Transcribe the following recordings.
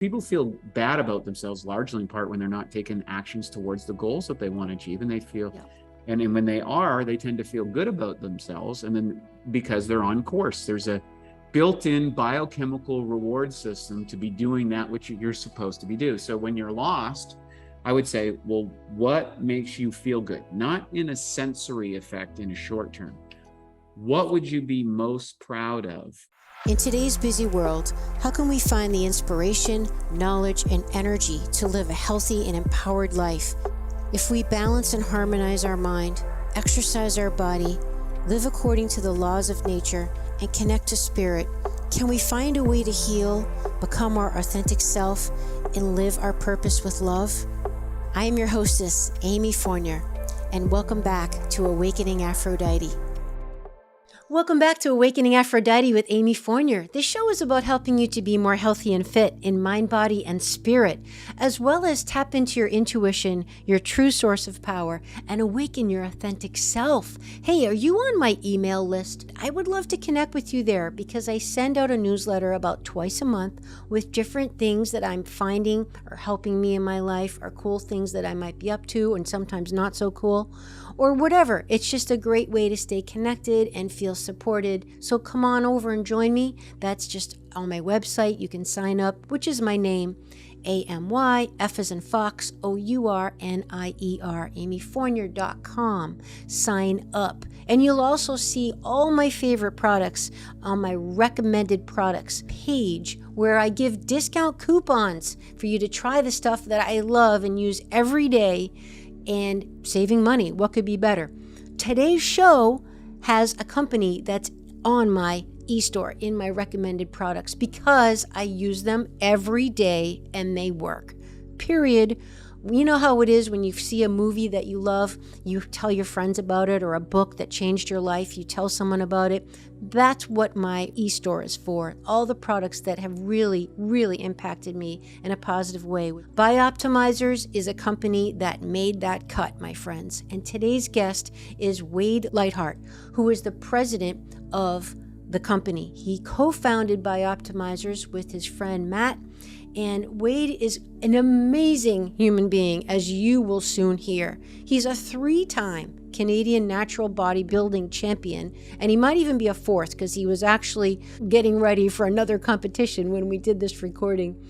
People feel bad about themselves largely in part when they're not taking actions towards the goals that they want to achieve, and they feel, and when they are, they tend to feel good about themselves, and then because they're on course, there's a built-in biochemical reward system to be doing that which you're supposed to be doing. So when you're lost, I would say, well, what makes you feel good? Not in a sensory effect in a short term. What would you be most proud of? In today's busy world, how can we find the inspiration, knowledge, and energy to live a healthy and empowered life? If we balance and harmonize our mind, exercise our body, live according to the laws of nature, and connect to spirit, can we find a way to heal, become our authentic self, and live our purpose with love? I am your hostess, Amy Fournier, and welcome back to Awakening Aphrodite. Welcome back to Awakening Aphrodite with Amy Fournier. This show is about helping you to be more healthy and fit in mind, body, and spirit, as well as tap into your intuition, your true source of power, and awaken your authentic self. Hey, are you on my email list? I would love to connect with you there because I send out a newsletter about twice a month with different things that I'm finding are helping me in my life, or cool things that I might be up to and sometimes not so cool, or whatever. It's just a great way to stay connected and feel supported. So come on over and join me. That's just on my website. You can sign up, which is my name, AMY, F as in Fox, OURNIER, amyfournier.com. Sign up. And you'll also see all my favorite products on my recommended products page, where I give discount coupons for you to try the stuff that I love and use every day, and saving money. What could be better? Today's show has a company that's on my e-store in my recommended products because I use them every day and they work. Period. You know how it is when you see a movie that you love, you tell your friends about it, or a book that changed your life, you tell someone about it. That's what my e-store is for. All the products that have really, really impacted me in a positive way. BiOptimizers is a company that made that cut, my friends. And today's guest is Wade Lightheart, who is the president of the company. He co-founded BiOptimizers with his friend Matt. And Wade is an amazing human being, as you will soon hear. He's a 3-time Canadian natural bodybuilding champion, and he might even be a 4th because he was actually getting ready for another competition when we did this recording.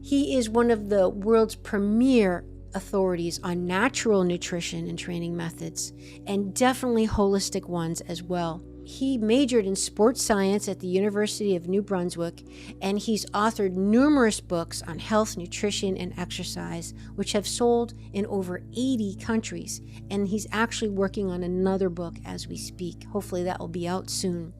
He is one of the world's premier authorities on natural nutrition and training methods, and definitely holistic ones as well. He majored in sports science at the University of New Brunswick, and he's authored numerous books on health, nutrition, and exercise, which have sold in over 80 countries. And he's actually working on another book as we speak. Hopefully that will be out soon.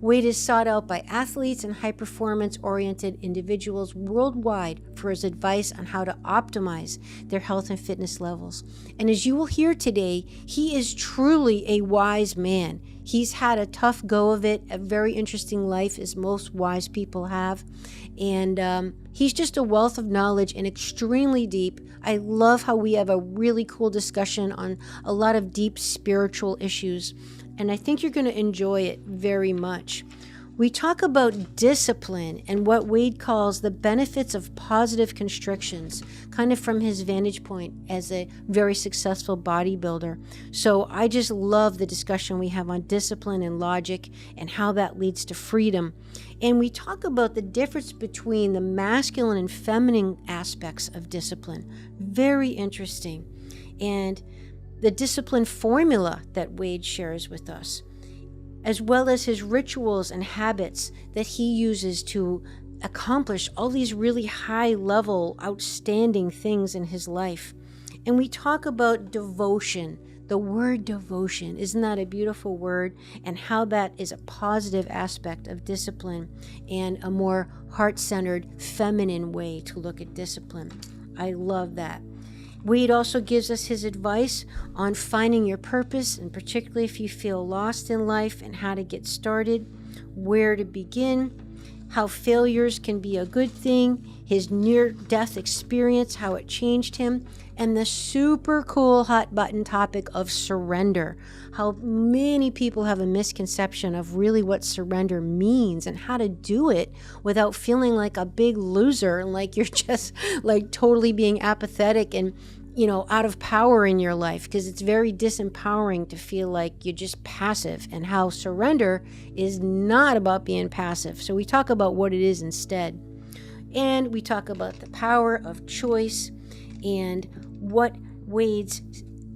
Wade is sought out by athletes and high-performance-oriented individuals worldwide for his advice on how to optimize their health and fitness levels. And as you will hear today, he is truly a wise man. He's had a tough go of it, a very interesting life, as most wise people have. And he's just a wealth of knowledge and extremely deep. I love how we have a really cool discussion on a lot of deep spiritual issues. And I think you're going to enjoy it very much. We talk about discipline and what Wade calls the benefits of positive constrictions, kind of from his vantage point as a very successful bodybuilder. So I just love the discussion we have on discipline and logic and how that leads to freedom. And we talk about the difference between the masculine and feminine aspects of discipline. Very interesting. And the discipline formula that Wade shares with us, as well as his rituals and habits that he uses to accomplish all these really high-level, outstanding things in his life. And we talk about devotion, the word devotion. Isn't that a beautiful word? And how that is a positive aspect of discipline and a more heart-centered, feminine way to look at discipline. I love that. Wade also gives us his advice on finding your purpose, and particularly if you feel lost in life, and how to get started, where to begin. how failures can be a good thing, his near-death experience, how it changed him, and the super cool hot button topic of surrender. How many people have a misconception of really what surrender means and how to do it without feeling like a big loser and like you're just like totally being apathetic and out of power in your life, because it's very disempowering to feel like you're just passive, and how surrender is not about being passive. So we talk about what it is instead. And we talk about the power of choice and what Wade's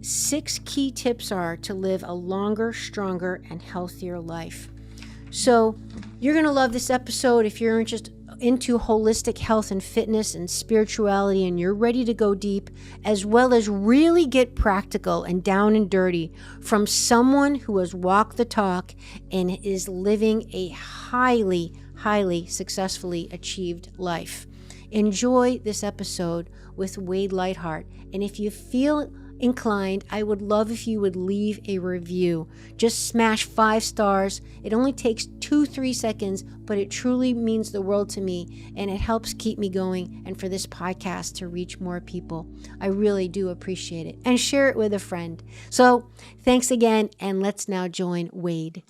6 key tips are to live a longer, stronger, and healthier life. So you're going to love this episode if you're into holistic health and fitness and spirituality, and you're ready to go deep, as well as really get practical and down and dirty from someone who has walked the talk and is living a highly, highly successfully achieved life. Enjoy this episode with Wade Lightheart. And if you feel inclined, I would love if you would leave a review. Just smash 5 stars. It only takes 2-3 seconds, but it truly means the world to me, and it helps keep me going and for this podcast to reach more people. I really do appreciate it. And share it with a friend. So thanks again, and let's now join Wade.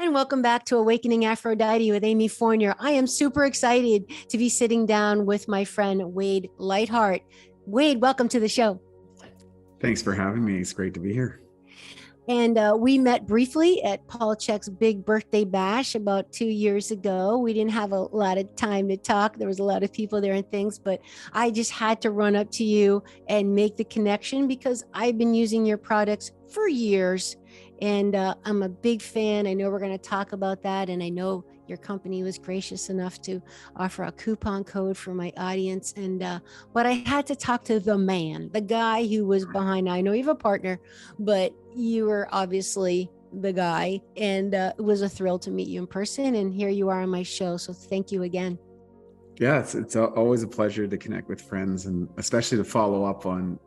And welcome back to Awakening Aphrodite with Amy Fournier. I am super excited to be sitting down with my friend Wade Lightheart. Wade, welcome to the show. Thanks for having me. It's great to be here. And we met briefly at Paul Chek's big birthday bash about 2 years ago. We didn't have a lot of time to talk. There was a lot of people there and things, but I just had to run up to you and make the connection because I've been using your products for years. And I'm a big fan. I know we're going to talk about that. And I know your company was gracious enough to offer a coupon code for my audience. And but I had to talk to the man, the guy who was behind. I know you have a partner, but you were obviously the guy. And it was a thrill to meet you in person. And here you are on my show. So thank you again. Yeah, it's always a pleasure to connect with friends, and especially to follow up on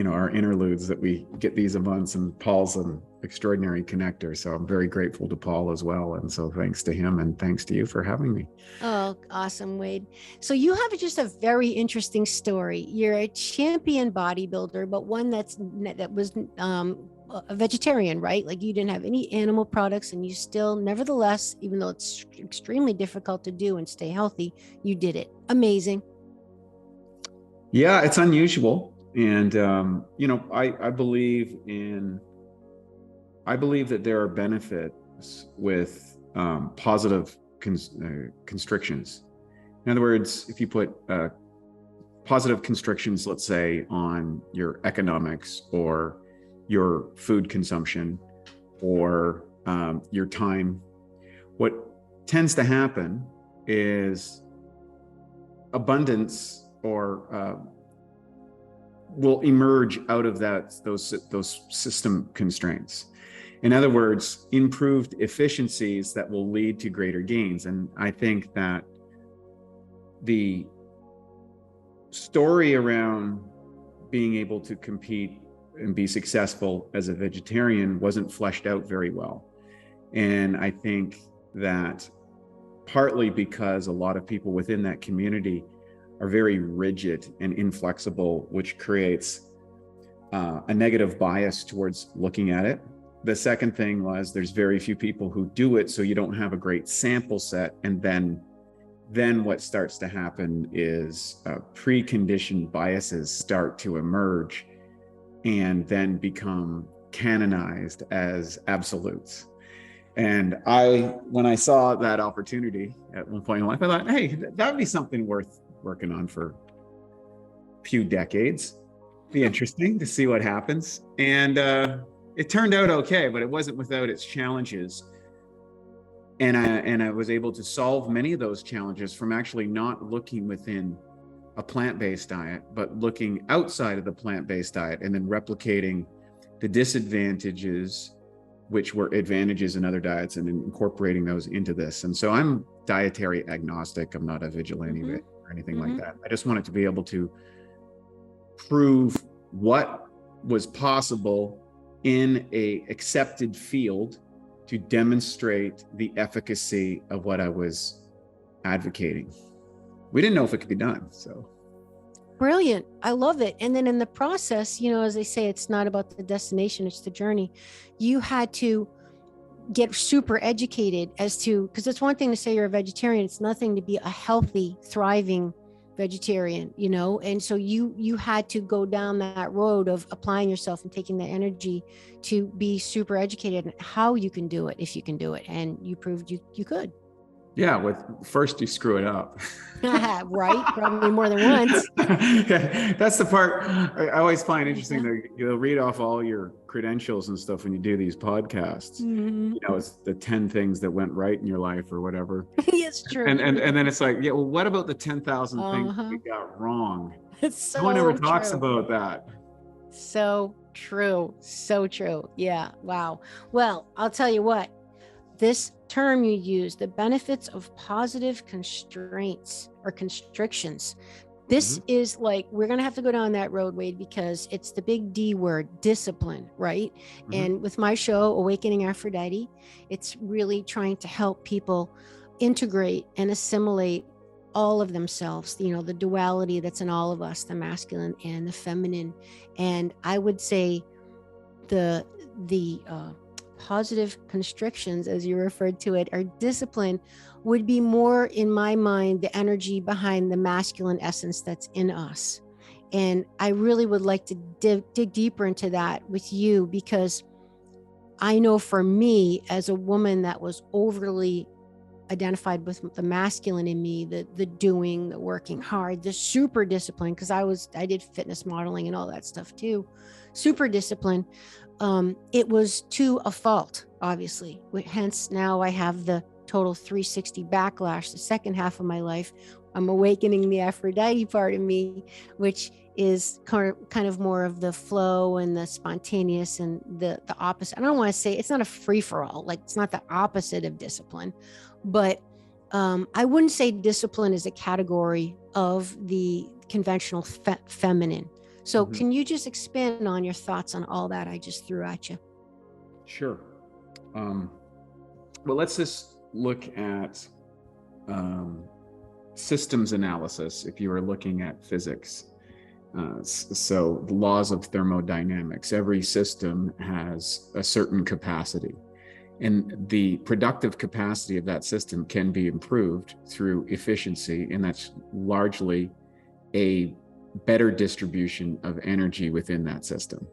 our interludes that we get these events. And Paul's an extraordinary connector, so I'm very grateful to Paul as well. And so thanks to him, and thanks to you for having me. Oh, awesome, Wade. So you have just a very interesting story. You're a champion bodybuilder, but one that was a vegetarian, right? Like you didn't have any animal products, and you still, nevertheless, even though it's extremely difficult to do and stay healthy, you did it. Amazing. Yeah, it's unusual. And, I believe that there are benefits with positive constrictions. In other words, if you put positive constrictions, let's say, on your economics or your food consumption or your time, what tends to happen is abundance or will emerge out of those system constraints. In other words, improved efficiencies that will lead to greater gains. And I think that the story around being able to compete and be successful as a vegetarian wasn't fleshed out very well. And I think that partly because a lot of people within that community are very rigid and inflexible, which creates a negative bias towards looking at it. The second thing was there's very few people who do it, so you don't have a great sample set. And then what starts to happen is preconditioned biases start to emerge and then become canonized as absolutes. And when I saw that opportunity at one point in life, I thought, hey, that'd be something worth working on for a few decades. Be interesting to see what happens. And it turned out okay, but it wasn't without its challenges. And I was able to solve many of those challenges from actually not looking within a plant-based diet, but looking outside of the plant-based diet and then replicating the disadvantages, which were advantages in other diets, and incorporating those into this. And so I'm dietary agnostic. I'm not a vigilante or anything like that. I just wanted to be able to prove what was possible in a accepted field to demonstrate the efficacy of what I was advocating. We didn't know if it could be done. So brilliant. I love it. And then in the process, as they say, it's not about the destination, it's the journey. You had to get super educated as to, because it's one thing to say you're a vegetarian, it's nothing to be a healthy, thriving vegetarian, and so you had to go down that road of applying yourself and taking that energy to be super educated on how you can do it, if you can do it, and you proved you could. Yeah, first you screw it up. Right, probably more than once. Yeah, that's the part I always find interesting. That you'll read off all your credentials and stuff when you do these podcasts. Mm-hmm. It's the 10 things that went right in your life or whatever. It's true. And then it's like, yeah, well, what about the 10,000 things we got wrong? It's no one ever so talks true. about that. So true. So true. Yeah. Wow. Well, I'll tell you what, this term you use, the benefits of positive constraints or constrictions. This is like, we're going to have to go down that road, Wade, because it's the big D word, discipline, right? And with my show, Awakening Aphrodite, it's really trying to help people integrate and assimilate all of themselves, the duality that's in all of us, the masculine and the feminine. And I would say the positive constrictions, as you referred to it, or discipline, would be more, in my mind, the energy behind the masculine essence that's in us. And I really would like to dig deeper into that with you, because I know for me, as a woman that was overly identified with the masculine in me, the doing, the working hard, the super discipline, because I did fitness modeling and all that stuff too, super discipline. It was to a fault, obviously. Hence, now I have the total 360 backlash. The second half of my life, I'm awakening the Aphrodite part of me, which is kind of more of the flow and the spontaneous and the opposite. I don't want to say it's not a free for all, like it's not the opposite of discipline, but I wouldn't say discipline is a category of the conventional feminine. So can you just expand on your thoughts on all that I just threw at you? Sure. Well, let's just look at systems analysis if you are looking at physics. So the laws of thermodynamics, every system has a certain capacity, and the productive capacity of that system can be improved through efficiency, and that's largely a better distribution of energy within that system.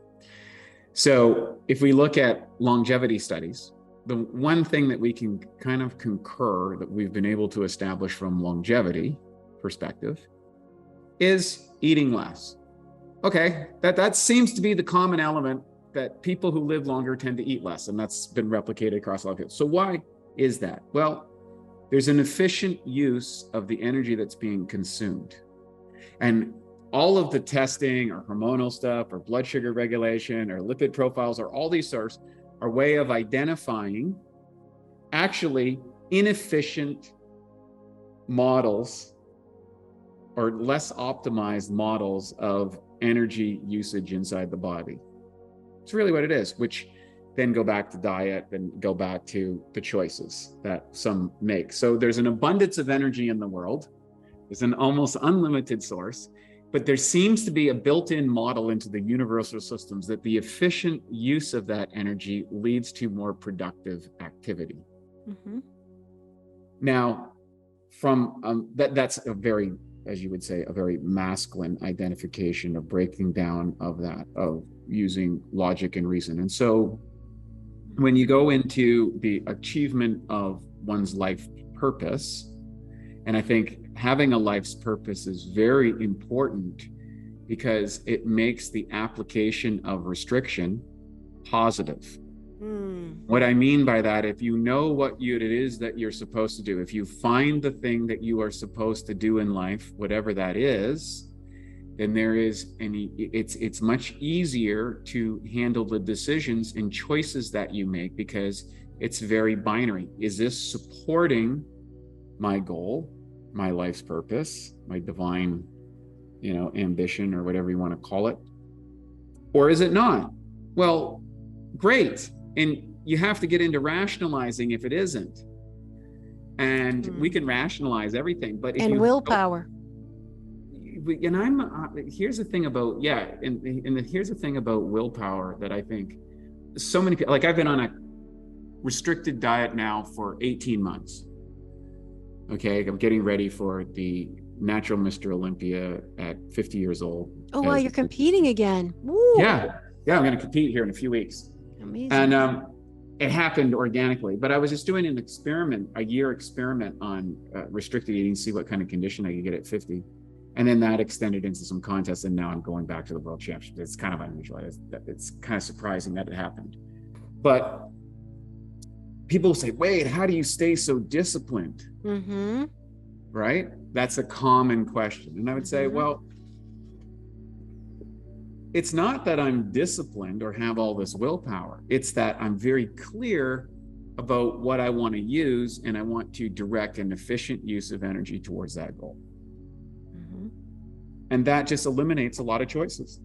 So if we look at longevity studies, the one thing that we can kind of concur that we've been able to establish from longevity perspective is eating less. Okay, that seems to be the common element, that people who live longer tend to eat less, and that's been replicated across a lot of people. So why is that? Well, there's an efficient use of the energy that's being consumed. And all of the testing or hormonal stuff or blood sugar regulation or lipid profiles or all these sorts are a way of identifying actually inefficient models or less optimized models of energy usage inside the body. It's really what it is, which then go back to diet, then go back to the choices that some make. So there's an abundance of energy in the world. There's an almost unlimited source, but there seems to be a built-in model into the universal systems that the efficient use of that energy leads to more productive activity. Now, from that's a very, as you would say, a very masculine identification of breaking down of that, of using logic and reason. And so when you go into the achievement of one's life purpose, and I think having a life's purpose is very important because it makes the application of restriction positive. What I mean by that, if you know what it is that you're supposed to do, if you find the thing that you are supposed to do in life, whatever that is, then it's much easier to handle the decisions and choices that you make, because it's very binary. Is this supporting my goal, my life's purpose, my divine, ambition, or whatever you want to call it? Or is it not? Well, great. And you have to get into rationalizing if it isn't. And we can rationalize everything, but if and you willpower. And here's the thing about here's the thing about willpower that I think so many people, like I've been on a restricted diet now for 18 months. Okay, I'm getting ready for the natural Mr. Olympia at 50 years old. Oh wow, you're competing again. Woo. Yeah, I'm going to compete here in a few weeks. Amazing. And it happened organically, but I was just doing an experiment, a year experiment on restricted eating, see what kind of condition I could get at 50. And then that extended into some contests, and now I'm going back to the world championship. It's kind of unusual. It's kind of surprising that it happened. But people say, wait, how do you stay so disciplined? Mm-hmm. Right? That's a common question. And I would say, well, it's not that I'm disciplined or have all this willpower. It's that I'm very clear about what I want to use, and I want to direct an efficient use of energy towards that goal. And that just eliminates a lot of choices.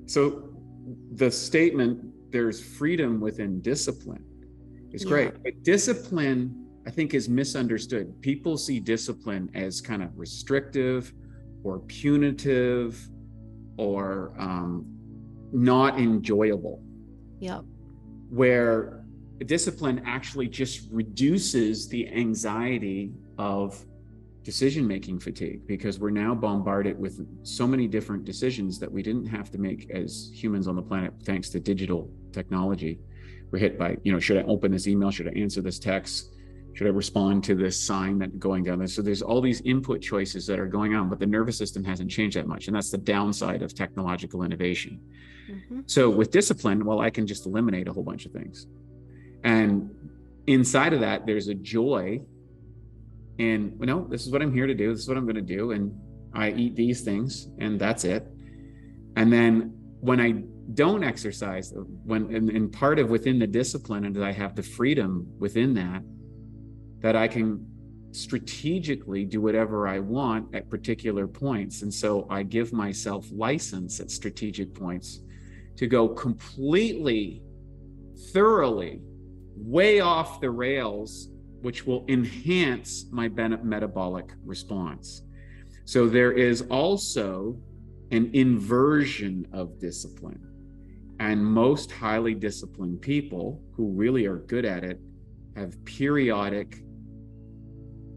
So the statement, there's freedom within discipline, is great. But discipline, I think, is misunderstood. People see discipline as kind of restrictive or punitive or not enjoyable. Yep. Where discipline actually just reduces the anxiety of decision-making fatigue, because we're now bombarded with so many different decisions that we didn't have to make as humans on the planet thanks to digital technology. We're hit by, should I open this email? Should I answer this text? Should I respond to this sign that's going down there? So there's all these input choices that are going on, but the nervous system hasn't changed that much. And that's the downside of technological innovation. So with discipline, well, I can just eliminate a whole bunch of things. And inside of that, there's a joy in, this is what I'm here to do. This is what I'm going to do. And I eat these things, and that's it. And then when I don't exercise, and part of within the discipline, and I have the freedom within that I can strategically do whatever I want at particular points. And so I give myself license at strategic points to go completely, thoroughly, way off the rails, which will enhance my metabolic response. So there is also an inversion of discipline. And most highly disciplined people who really are good at it have periodic,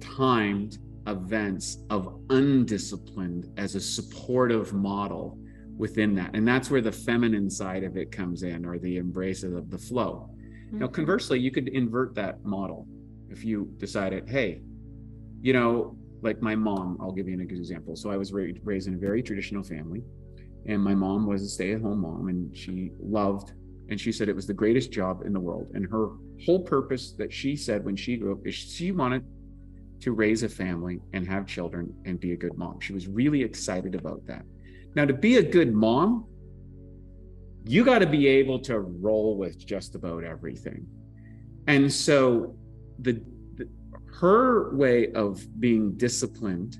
timed events of undisciplined as a supportive model within that. And that's where the feminine side of it comes in, or the embrace of the flow. Now, conversely, you could invert that model. If you decided, hey, like my mom, I'll give you an example. So I was raised in a very traditional family, and my mom was a stay-at-home mom, and she loved, and she said it was the greatest job in the world. And her whole purpose that she said when she grew up is she wanted to raise a family and have children and be a good mom. She was really excited about that. Now, to be a good mom, you got to be able to roll with just about everything. And so her way of being disciplined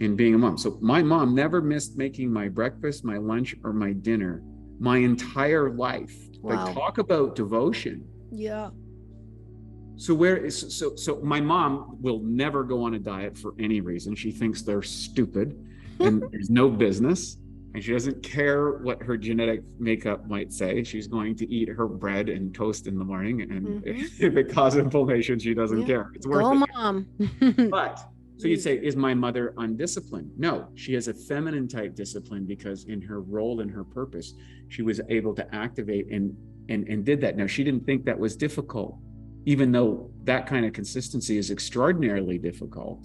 in being a mom. So my mom never missed making my breakfast, my lunch, or my dinner my entire life. Wow. Like, talk about devotion. Yeah. So my mom will never go on a diet for any reason. She thinks they're stupid and there's no business. And she doesn't care what her genetic makeup might say. She's going to eat her bread and toast in the morning. And if it causes inflammation, she doesn't care. It's worth it. Mom. But so you'd say, is my mother undisciplined? No, she has a feminine type discipline, because in her role and her purpose, she was able to activate and did that. Now, she didn't think that was difficult, even though that kind of consistency is extraordinarily difficult.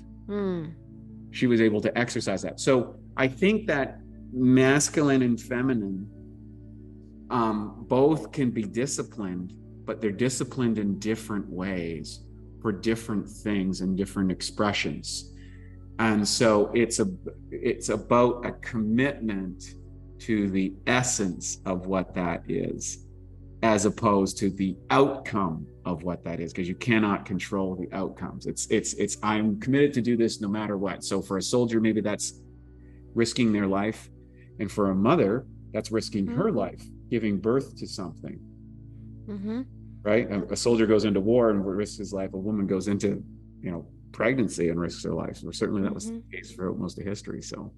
She was able to exercise that. So I think that masculine and feminine both can be disciplined, but they're disciplined in different ways for different things and different expressions. And so it's about a commitment to the essence of what that is, as opposed to the outcome of what that is, because you cannot control the outcomes. It's I'm committed to do this no matter what. So for a soldier, maybe that's risking their life. And for a mother, that's risking her life, giving birth to something. right? A soldier goes into war and risks his life. A woman goes into, pregnancy and risks her life. So certainly that was the case throughout most of history. So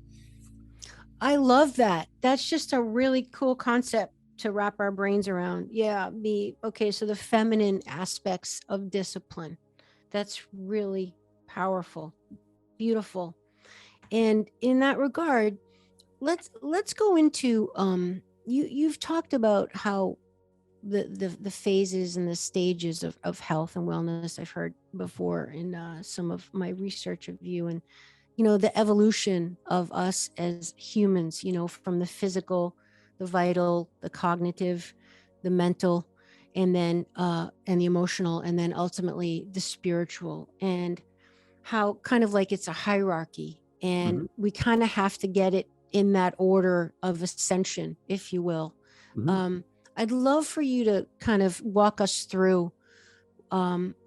I love that. That's just a really cool concept to wrap our brains around. Yeah, so the feminine aspects of discipline. That's really powerful. Beautiful. And in that regard, let's go into you've talked about how the phases and the stages of health and wellness I've heard before in some of my research of you, and the evolution of us as humans, from the physical, the vital, the cognitive, the mental, and the emotional, and then ultimately the spiritual, and how kind of like it's a hierarchy, and we kind of have to get it in that order of ascension, if you will. I'd love for you to kind of walk us through.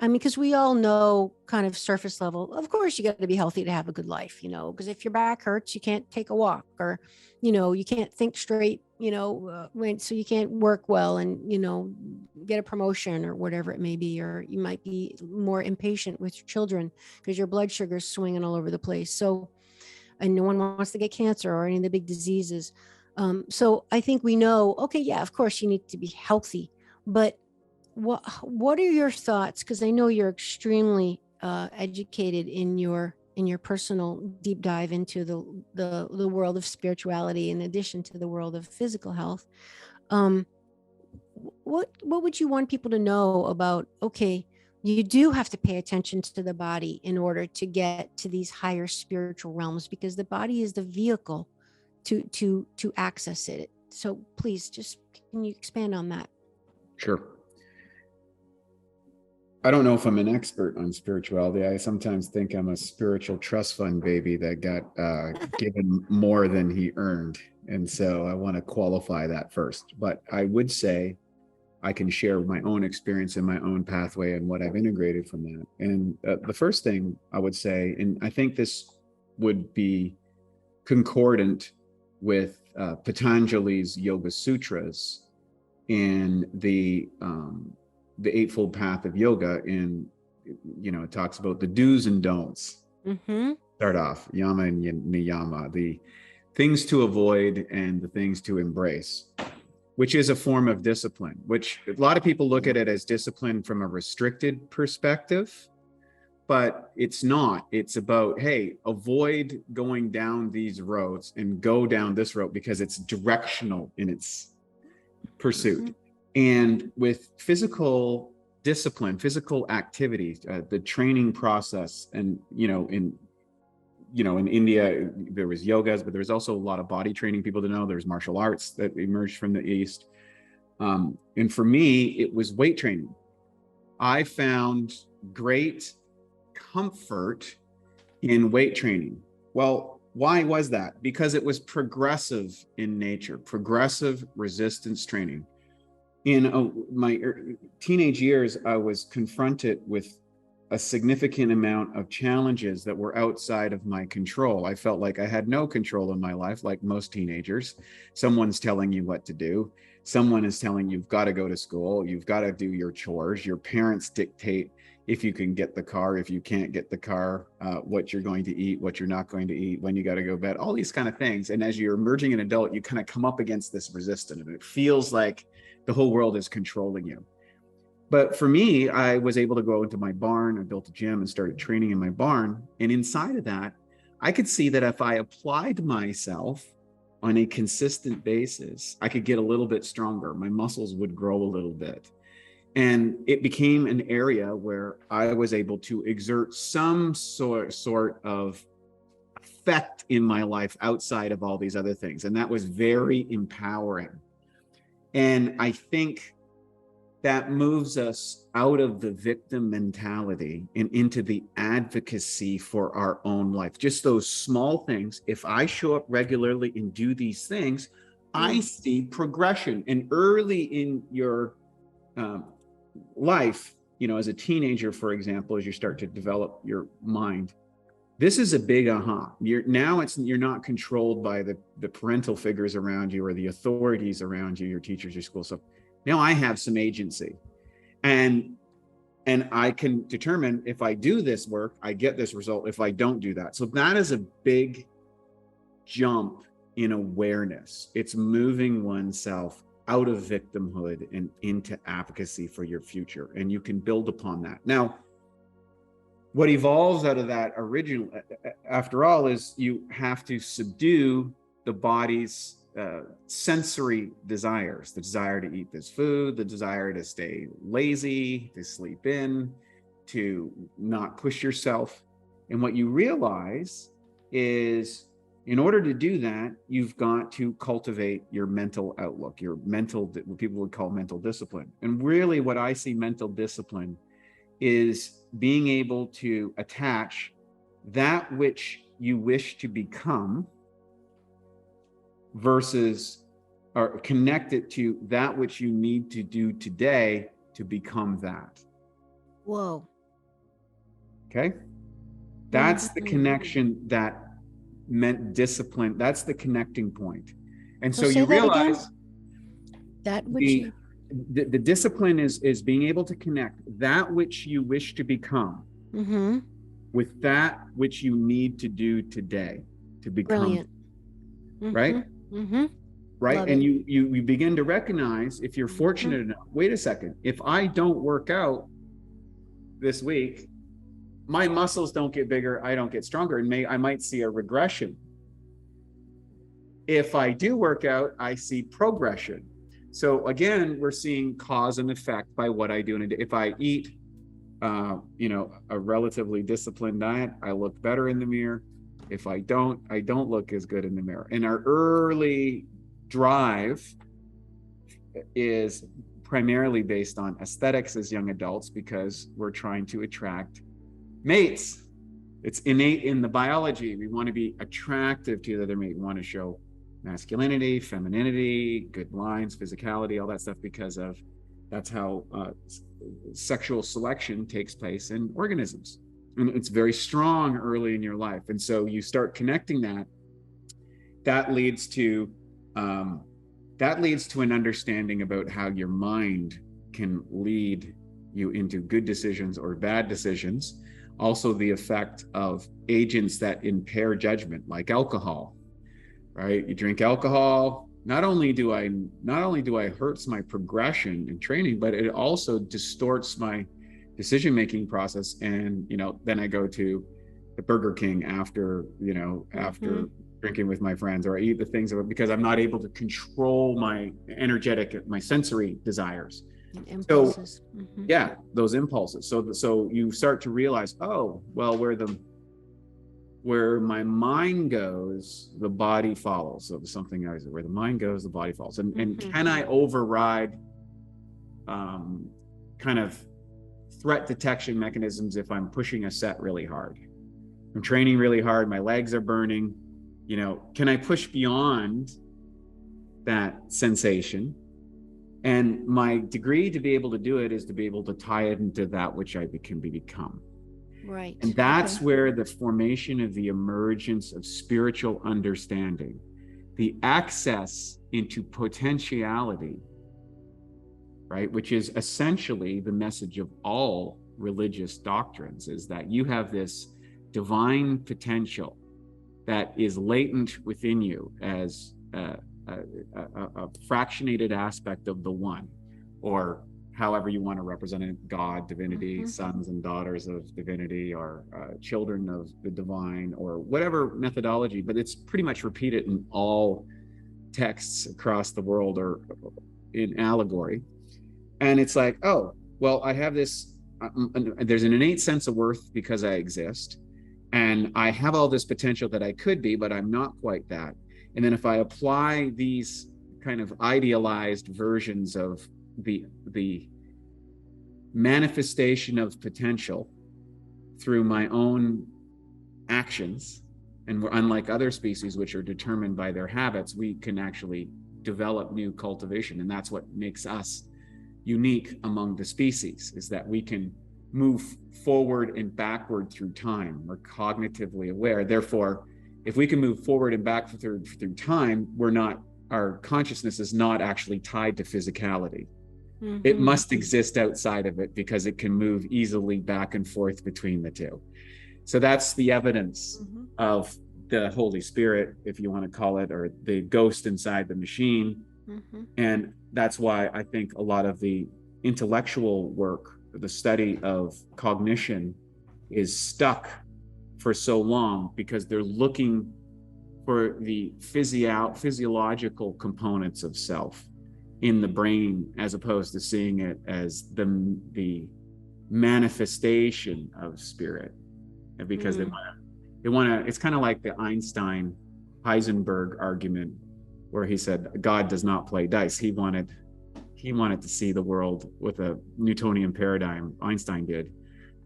Because we all know kind of surface level, of course, you got to be healthy to have a good life, because if your back hurts, you can't take a walk, or, you can't think straight, so you can't work well and, get a promotion or whatever it may be, or you might be more impatient with your children because your blood sugar is swinging all over the place. So, and no one wants to get cancer or any of the big diseases. So I think we know, okay, yeah, of course you need to be healthy, but what are your thoughts? Because I know you're extremely educated in your personal deep dive into the world of spirituality, in addition to the world of physical health. What would you want people to know about? Okay, you do have to pay attention to the body in order to get to these higher spiritual realms, because the body is the vehicle to access it. So please, just can you expand on that? sure. I don't know if I'm an expert on spirituality. I sometimes think I'm a spiritual trust fund baby that got given more than he earned. And so I want to qualify that first. But I would say I can share my own experience and my own pathway and what I've integrated from that. And the first thing I would say, and I think this would be concordant with Patanjali's Yoga Sutras in the Eightfold Path of Yoga. In it talks about the do's and don'ts. Start off yama and niyama, the things to avoid and the things to embrace, which is a form of discipline, which a lot of people look at it as discipline from a restricted perspective, but it's not. It's about, hey, avoid going down these roads and go down this road because it's directional in its pursuit. And with physical discipline, physical activity, the training process, and in India there was yogas, but there was also a lot of body training people to know. There's martial arts that emerged from the East, and for me, it was weight training. I found great comfort in weight training. Well, why was that? Because it was progressive in nature, progressive resistance training. In my teenage years, I was confronted with a significant amount of challenges that were outside of my control. I felt like I had no control in my life, like most teenagers. Someone's telling you what to do. Someone is telling you, you've got to go to school. You've got to do your chores. Your parents dictate if you can get the car, if you can't get the car, what you're going to eat, what you're not going to eat, when you got to go to bed, all these kind of things. And as you're emerging an adult, you kind of come up against this resistance, and it feels like the whole world is controlling you. But for me, I was able to go into my barn. I built a gym and started training in my barn. And inside of that, I could see that if I applied myself on a consistent basis, I could get a little bit stronger. My muscles would grow a little bit. And it became an area where I was able to exert some sort of effect in my life outside of all these other things. And that was very empowering. And I think that moves us out of the victim mentality and into the advocacy for our own life. Just those small things. If I show up regularly and do these things, I see progression. And early in your life, as a teenager, for example, as you start to develop your mind, this is a big aha. You're not controlled by the parental figures around you or the authorities around you, your teachers, your school. So now I have some agency. And I can determine if I do this work, I get this result. If I don't do that. So that is a big jump in awareness. It's moving oneself out of victimhood and into advocacy for your future. And you can build upon that. Now, what evolves out of that original, after all, is you have to subdue the body's sensory desires, the desire to eat this food, the desire to stay lazy, to sleep in, to not push yourself. And what you realize is, in order to do that, you've got to cultivate your mental outlook, your mental, what people would call mental discipline. And really what I see mental discipline is being able to attach that which you wish to become versus, or connect it to that which you need to do today to become that. Whoa. Okay? That's the connection that meant discipline. That's the connecting point. And so you realize that which the discipline is being able to connect that which you wish to become with that which you need to do today to become. Brilliant. Right? Right. Love and it. you begin to recognize, if you're fortunate enough, wait a second, if I don't work out this week, my muscles don't get bigger, I don't get stronger, and I might see a regression. If I do work out, I see progression. So again, we're seeing cause and effect by what I do. And if I eat, a relatively disciplined diet, I look better in the mirror. If I don't look as good in the mirror. And our early drive is primarily based on aesthetics as young adults, because we're trying to attract mates. It's innate in the biology. We want to be attractive to the other mate. We want to show masculinity, femininity, good lines, physicality, all that stuff, because of that's how sexual selection takes place in organisms. And it's very strong early in your life. And so you start connecting that leads to an understanding about how your mind can lead you into good decisions or bad decisions. Also the effect of agents that impair judgment, like alcohol, right? You drink alcohol, not only do I hurts my progression in training, but it also distorts my decision-making process. And, then I go to the Burger King after drinking with my friends, or I eat the things because I'm not able to control my sensory desires. Impulses. So, yeah, those impulses. So you start to realize, oh, well, where my mind goes, the body follows. So something else, where the mind goes, the body follows. And can I override kind of threat detection mechanisms if I'm pushing a set really hard? I'm training really hard, my legs are burning. Can I push beyond that sensation? And my degree to be able to do it is to be able to tie it into that which I can become. Right. And that's where the formation of the emergence of spiritual understanding, the access into potentiality, right, which is essentially the message of all religious doctrines, is that you have this divine potential that is latent within you as a fractionated aspect of the one, or however you want to represent it, God, divinity, sons and daughters of divinity, or children of the divine, or whatever methodology, but it's pretty much repeated in all texts across the world, or in allegory. And it's like, oh, well, I have this, there's an innate sense of worth because I exist, and I have all this potential that I could be, but I'm not quite that. And then if I apply these kind of idealized versions of the manifestation of potential through my own actions, and we're unlike other species which are determined by their habits, we can actually develop new cultivation. And that's what makes us unique among the species, is that we can move forward and backward through time. We're cognitively aware. Therefore, if we can move forward and back through time, our consciousness is not actually tied to physicality. It must exist outside of it because it can move easily back and forth between the two. So that's the evidence of the Holy Spirit, if you want to call it, or the ghost inside the machine. And that's why I think a lot of the intellectual work, the study of cognition, is stuck for so long, because they're looking for the physiological components of self in the brain, as opposed to seeing it as the manifestation of spirit. And because they want to, it's kind of like the Einstein Heisenberg argument, where he said God does not play dice. He wanted to see the world with a Newtonian paradigm. Einstein did.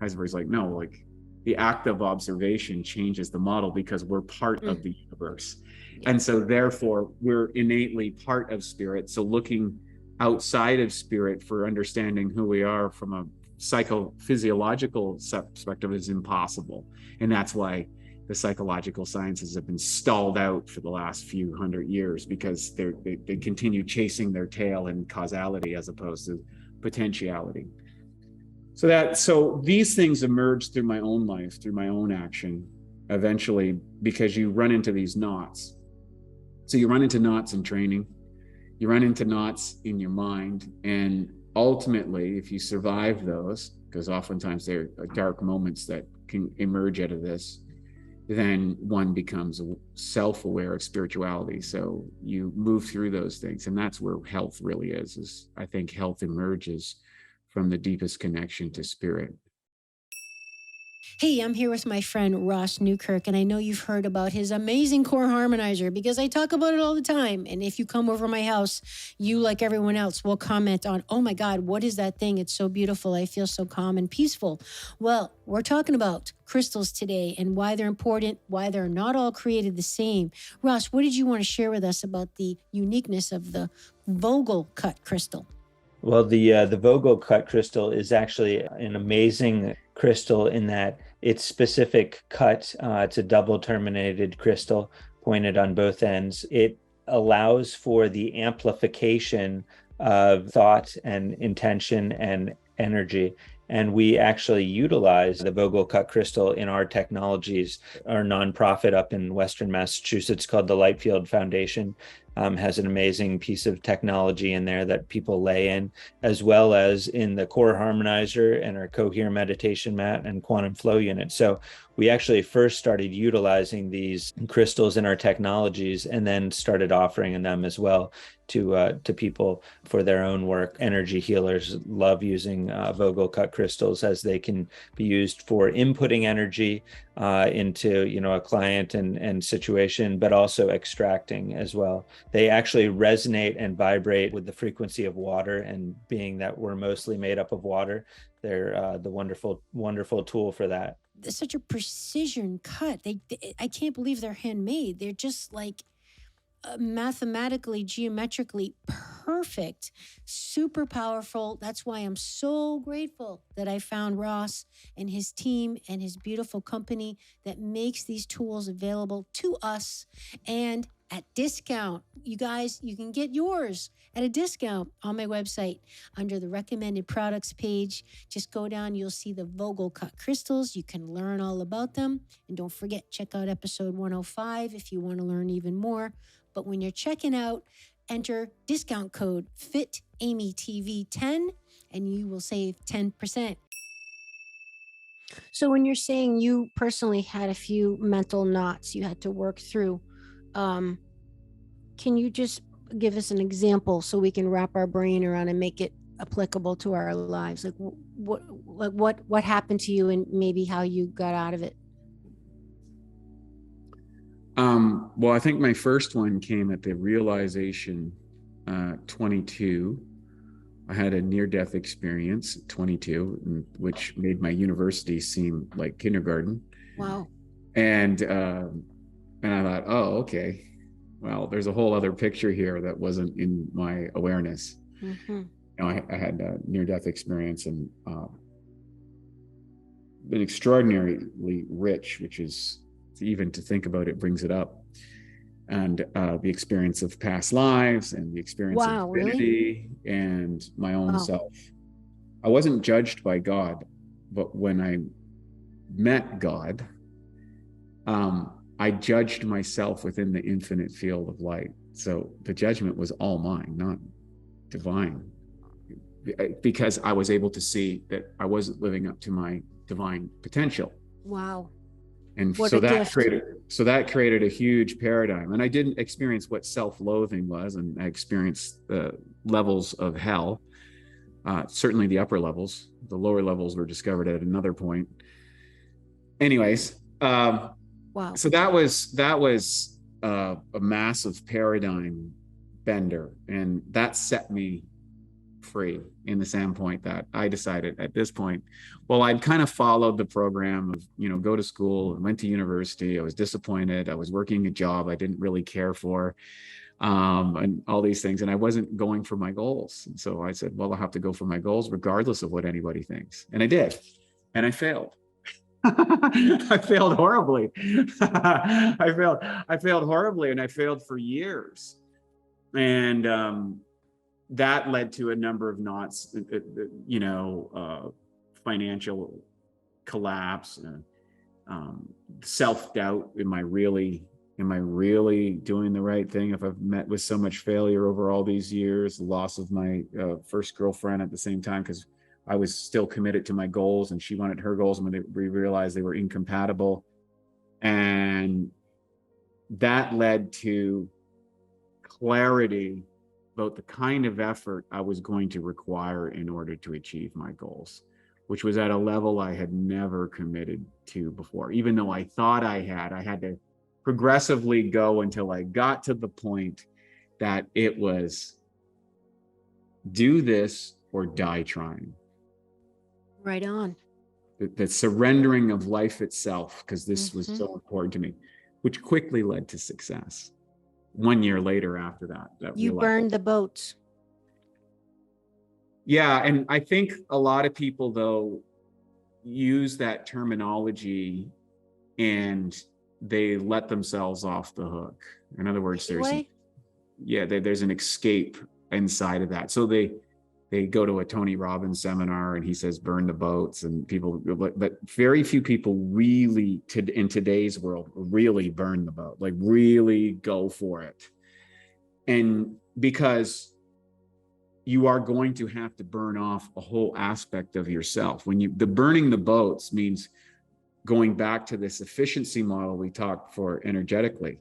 Heisenberg's like, no, like the act of observation changes the model, because we're part of the universe. And so therefore we're innately part of spirit. So looking outside of spirit for understanding who we are from a psychophysiological perspective is impossible. And that's why the psychological sciences have been stalled out for the last few hundred years, because they continue chasing their tail in causality as opposed to potentiality. So these things emerge through my own life, through my own action, eventually, because you run into these knots. So you run into knots in training, you run into knots in your mind, and ultimately, if you survive those, because oftentimes they're dark moments that can emerge out of this, then one becomes self-aware of spirituality. So you move through those things, and that's where health really is I think health emerges from the deepest connection to spirit. Hey, I'm here with my friend Ross Newkirk, and I know you've heard about his amazing core harmonizer because I talk about it all the time. And if you come over my house, you, like everyone else, will comment on, oh my God, what is that thing? It's so beautiful. I feel so calm and peaceful. Well, we're talking about crystals today and why they're important, why they're not all created the same. Ross, what did you want to share with us about the uniqueness of the Vogel cut crystal? Well, the Vogel cut crystal is actually an amazing crystal in that its specific cut, it's a double terminated crystal pointed on both ends. It allows for the amplification of thought and intention and energy. And we actually utilize the Vogel cut crystal in our technologies. Our nonprofit up in Western Massachusetts called the Lightfield Foundation has an amazing piece of technology in there that people lay in, as well as in the core harmonizer and our Cohere meditation mat and quantum flow unit. So we actually first started utilizing these crystals in our technologies and then started offering them as well to people for their own work. Energy healers love using Vogel cut crystals, as they can be used for inputting energy into a client and situation, but also extracting as well. They actually resonate and vibrate with the frequency of water, and being that we're mostly made up of water, they're the wonderful tool for that. There's such a precision cut. I can't believe they're handmade. They're just like mathematically, geometrically perfect, super powerful. That's why I'm so grateful that I found Ross and his team and his beautiful company that makes these tools available to us and at discount. You guys, you can get yours at a discount on my website under the recommended products page. Just go down, you'll see the Vogel cut crystals. You can learn all about them. And don't forget, check out episode 105 if you want to learn even more. But when you're checking out, enter discount code FITAmyTV10 and you will save 10%. So when you're saying you personally had a few mental knots you had to work through, can you just give us an example so we can wrap our brain around and make it applicable to our lives? Like what happened to you and maybe how you got out of it? Well, I think my first one came at the realization, 22. I had a near-death experience at 22, which made my university seem like kindergarten. Wow. And I thought, oh, okay. Well, there's a whole other picture here that wasn't in my awareness. Mm-hmm. I had a near-death experience and been extraordinarily rich, which is, even to think about it brings it up. and the experience of past lives and the experience of Wow, really? divinity and my own Wow. self. I wasn't judged by God, but when I met God, I judged myself within the infinite field of light. So the judgment was all mine, not divine, because I was able to see that I wasn't living up to my divine potential. Wow. And What so a that gift. created a huge paradigm. And I didn't experience what self-loathing was, and I experienced the levels of hell. Certainly the upper levels. The lower levels were discovered at another point. Anyways, Wow. so that was a massive paradigm bender, and that set me free in the standpoint that I decided at this point, well, I'd kind of followed the program of, go to school and went to university. I was disappointed. I was working a job I didn't really care for, and all these things. And I wasn't going for my goals. And so I said, well, I'll have to go for my goals regardless of what anybody thinks. And I did. And I failed. I failed horribly. I failed horribly, and I failed for years. And that led to a number of knots, financial collapse, self-doubt. Am I really doing the right thing if I've met with so much failure over all these years? The loss of my first girlfriend at the same time, because I was still committed to my goals and she wanted her goals, and we realized they were incompatible. And that led to clarity about the kind of effort I was going to require in order to achieve my goals, which was at a level I had never committed to before. Even though I thought I had to progressively go until I got to the point that it was do this or die trying. Right on. The surrendering of life itself, because this was so important to me, which quickly led to success. 1 year later after that You burned the boats. Yeah. And I think a lot of people, though, use that terminology and they let themselves off the hook. In other words, there's an escape inside of that. So they go to a Tony Robbins seminar and he says, burn the boats, and people, but very few people really in today's world really burn the boat, like really go for it. And because you are going to have to burn off a whole aspect of yourself. The burning the boats means going back to this efficiency model we talked for energetically.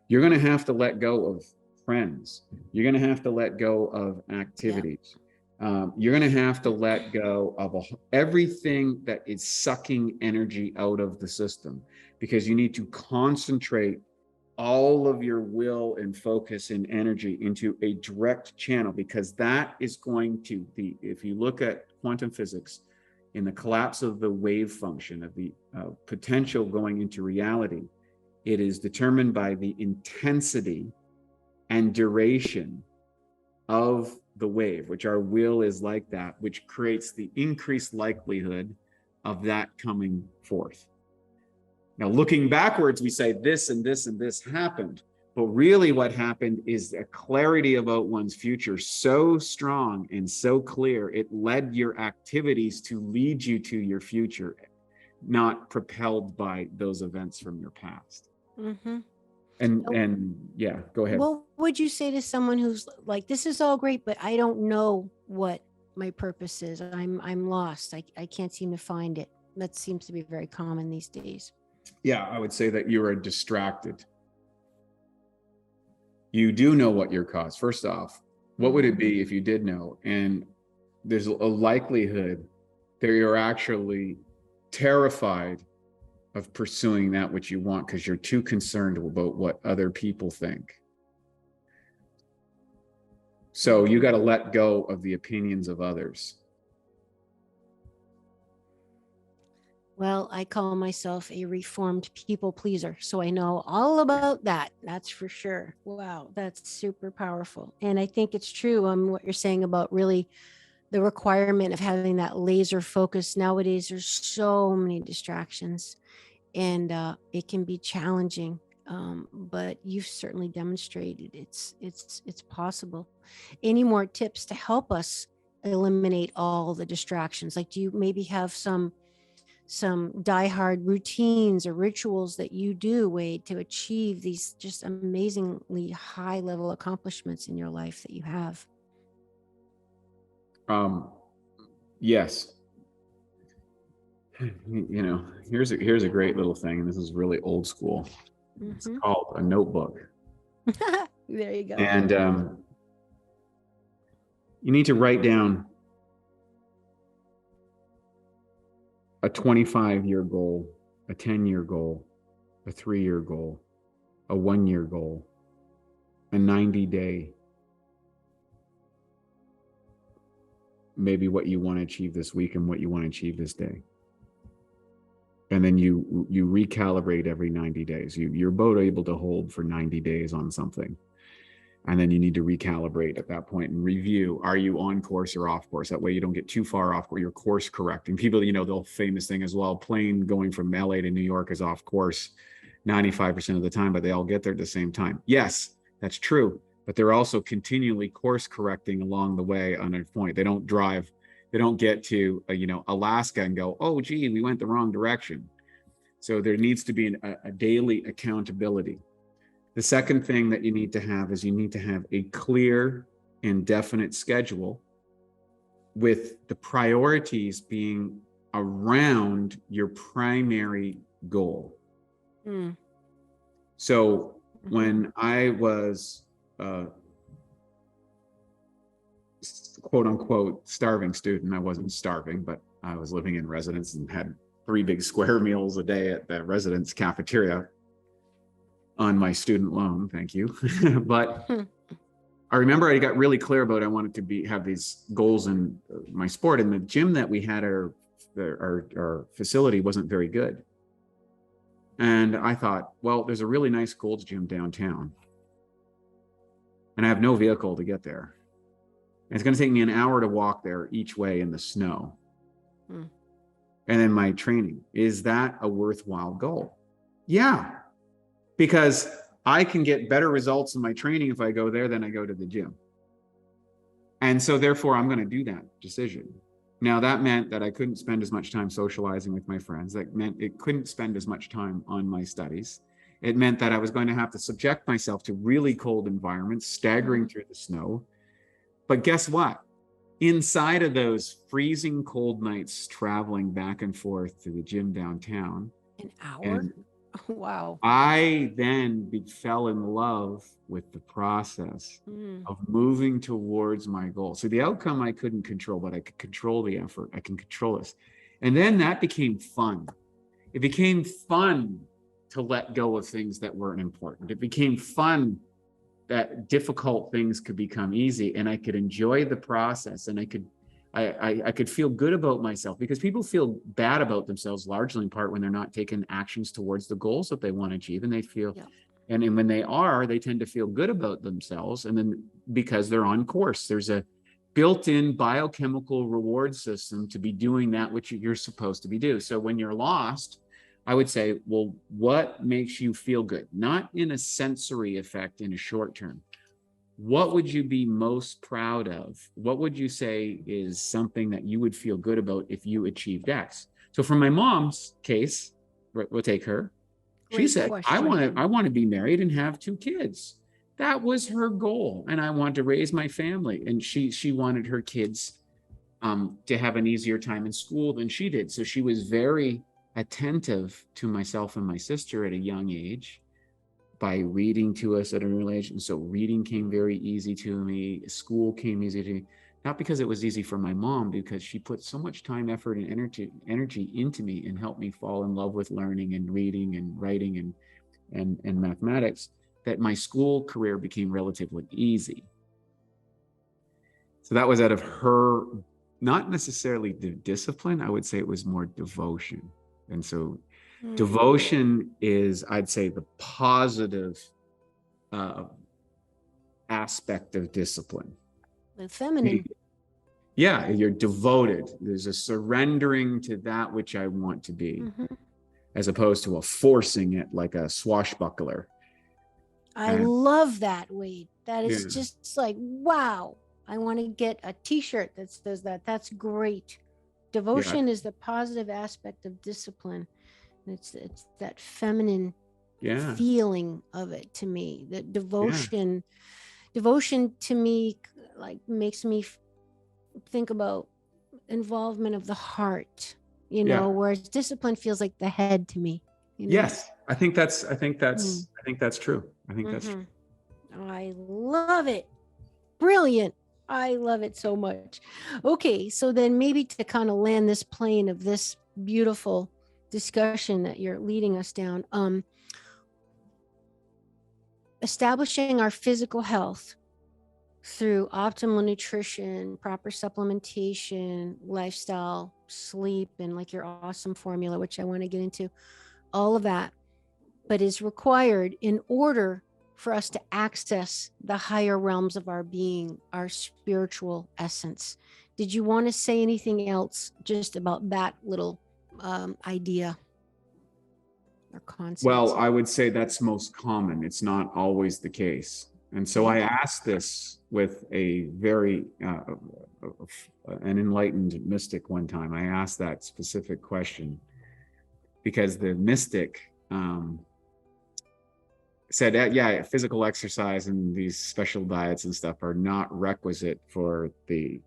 You're going to have to let go of friends. You're going to have to let go of activities. You're going to have to let go of everything that is sucking energy out of the system, because you need to concentrate all of your will and focus and energy into a direct channel, because that is going to be, if you look at quantum physics, in the collapse of the wave function of the potential going into reality, it is determined by the intensity and duration of the wave, which our will is like that, which creates the increased likelihood of that coming forth. Now, looking backwards, we say this and this and this happened, but really what happened is a clarity about one's future so strong and so clear, it led your activities to lead you to your future, not propelled by those events from your past. Mm-hmm. And yeah, go ahead. What would you say to someone who's like, this is all great, but I don't know what my purpose is. I'm lost. I can't seem to find it. That seems to be very common these days. Yeah, I would say that you are distracted. You do know what your cause. First off, what would it be if you did know? And there's a likelihood that you're actually terrified of pursuing that which you want because you're too concerned about what other people think. So you got to let go of the opinions of others. Well, I call myself a reformed people pleaser, so I know all about that. That's for sure. Wow, that's super powerful. And I think it's true what you're saying about really the requirement of having that laser focus. Nowadays, there's so many distractions, and it can be challenging. but you've certainly demonstrated it's possible. Any more tips to help us eliminate all the distractions? Like, do you maybe have some diehard routines or rituals that you do, Wade, to achieve these just amazingly high level accomplishments in your life that you have? Yes. Here's a great little thing, and this is really old school. It's called a notebook. There you go. And you need to write down a 25-year goal, a 10-year goal, a 3-year goal, a 1-year goal, a 90-day, maybe what you want to achieve this week and what you want to achieve this day. And then you recalibrate every 90 days. You're both able to hold for 90 days on something. And then you need to recalibrate at that point and review, are you on course or off course? That way you don't get too far off where you're course correcting. People, the famous thing as well, plane going from LA to New York is off course 95% of the time, but they all get there at the same time. Yes, that's true. But they're also continually course correcting along the way on a point. They don't get to, Alaska and go, oh, gee, we went the wrong direction. So there needs to be a daily accountability. The second thing that you need to have is you need to have a clear and definite schedule with the priorities being around your primary goal. So when I was quote unquote starving student, I wasn't starving, but I was living in residence and had 3 big square meals a day at the residence cafeteria on my student loan, thank you. But I remember I got really clear about I wanted to have these goals in my sport, and the gym that we had our facility wasn't very good. And I thought, well, there's a really nice Gold's Gym downtown, and I have no vehicle to get there. And it's going to take me an hour to walk there each way in the snow. And then my training, is that a worthwhile goal? Yeah. Because I can get better results in my training if I go there than I go to the gym. And so therefore, I'm going to do that decision. Now, that meant that I couldn't spend as much time socializing with my friends. That meant it couldn't spend as much time on my studies. It meant that I was going to have to subject myself to really cold environments, staggering through the snow. But guess what? Inside of those freezing cold nights, traveling back and forth to the gym downtown. An hour? Wow. I then fell in love with the process of moving towards my goal. So the outcome I couldn't control, but I could control the effort. I can control this. And then that became fun. It became fun to let go of things that weren't important. It became fun that difficult things could become easy, and I could enjoy the process, and I could feel good about myself, because people feel bad about themselves largely in part when they're not taking actions towards the goals that they want to achieve, and they feel, and when they are, they tend to feel good about themselves, and then because they're on course, there's a built-in biochemical reward system to be doing that which you're supposed to be doing. So when you're lost, I would say, well, what makes you feel good? Not in a sensory effect in a short term. What would you be most proud of? What would you say is something that you would feel good about if you achieved X? So for my mom's case, we'll take her. She said, I want to be married and have 2 kids. That was her goal. And I wanted to raise my family. And she wanted her kids to have an easier time in school than she did. So she was very attentive to myself and my sister at a young age by reading to us at an early age. And so reading came very easy to me. School came easy to me, not because it was easy for my mom, because she put so much time, effort, and energy into me and helped me fall in love with learning and reading and writing and mathematics, that my school career became relatively easy. So that was out of her, not necessarily the discipline, I would say it was more devotion. And so devotion is, I'd say, the positive aspect of discipline. The feminine. Yeah, you're devoted. There's a surrendering to that which I want to be, as opposed to a forcing it like a swashbuckler. I And love that, Wade. That is yeah, just like, wow. I want to get a t-shirt that says that. That's great. yeah, Devotion is the positive aspect of discipline. It's that feminine yeah, feeling of it to me. That yeah, devotion to me like makes me think about involvement of the heart, yeah. whereas discipline feels like the head to me, you know. Yes, I think that's Mm. true. I think that's true. Hmm. I love it. Brilliant. I love it so much. Okay, so then maybe to kind of land this plane of this beautiful discussion that you're leading us down, establishing our physical health through optimal nutrition, proper supplementation, lifestyle, sleep, and like your awesome formula, which I want to get into, all of that, but is required in order for us to access the higher realms of our being, our spiritual essence. Did you want to say anything else just about that little idea or Well, concept? I would say that's most common. It's not always the case. And so I Okay. asked this with a very an enlightened mystic one time. I asked that specific question because the mystic said that, yeah, physical exercise and these special diets and stuff are not requisite for the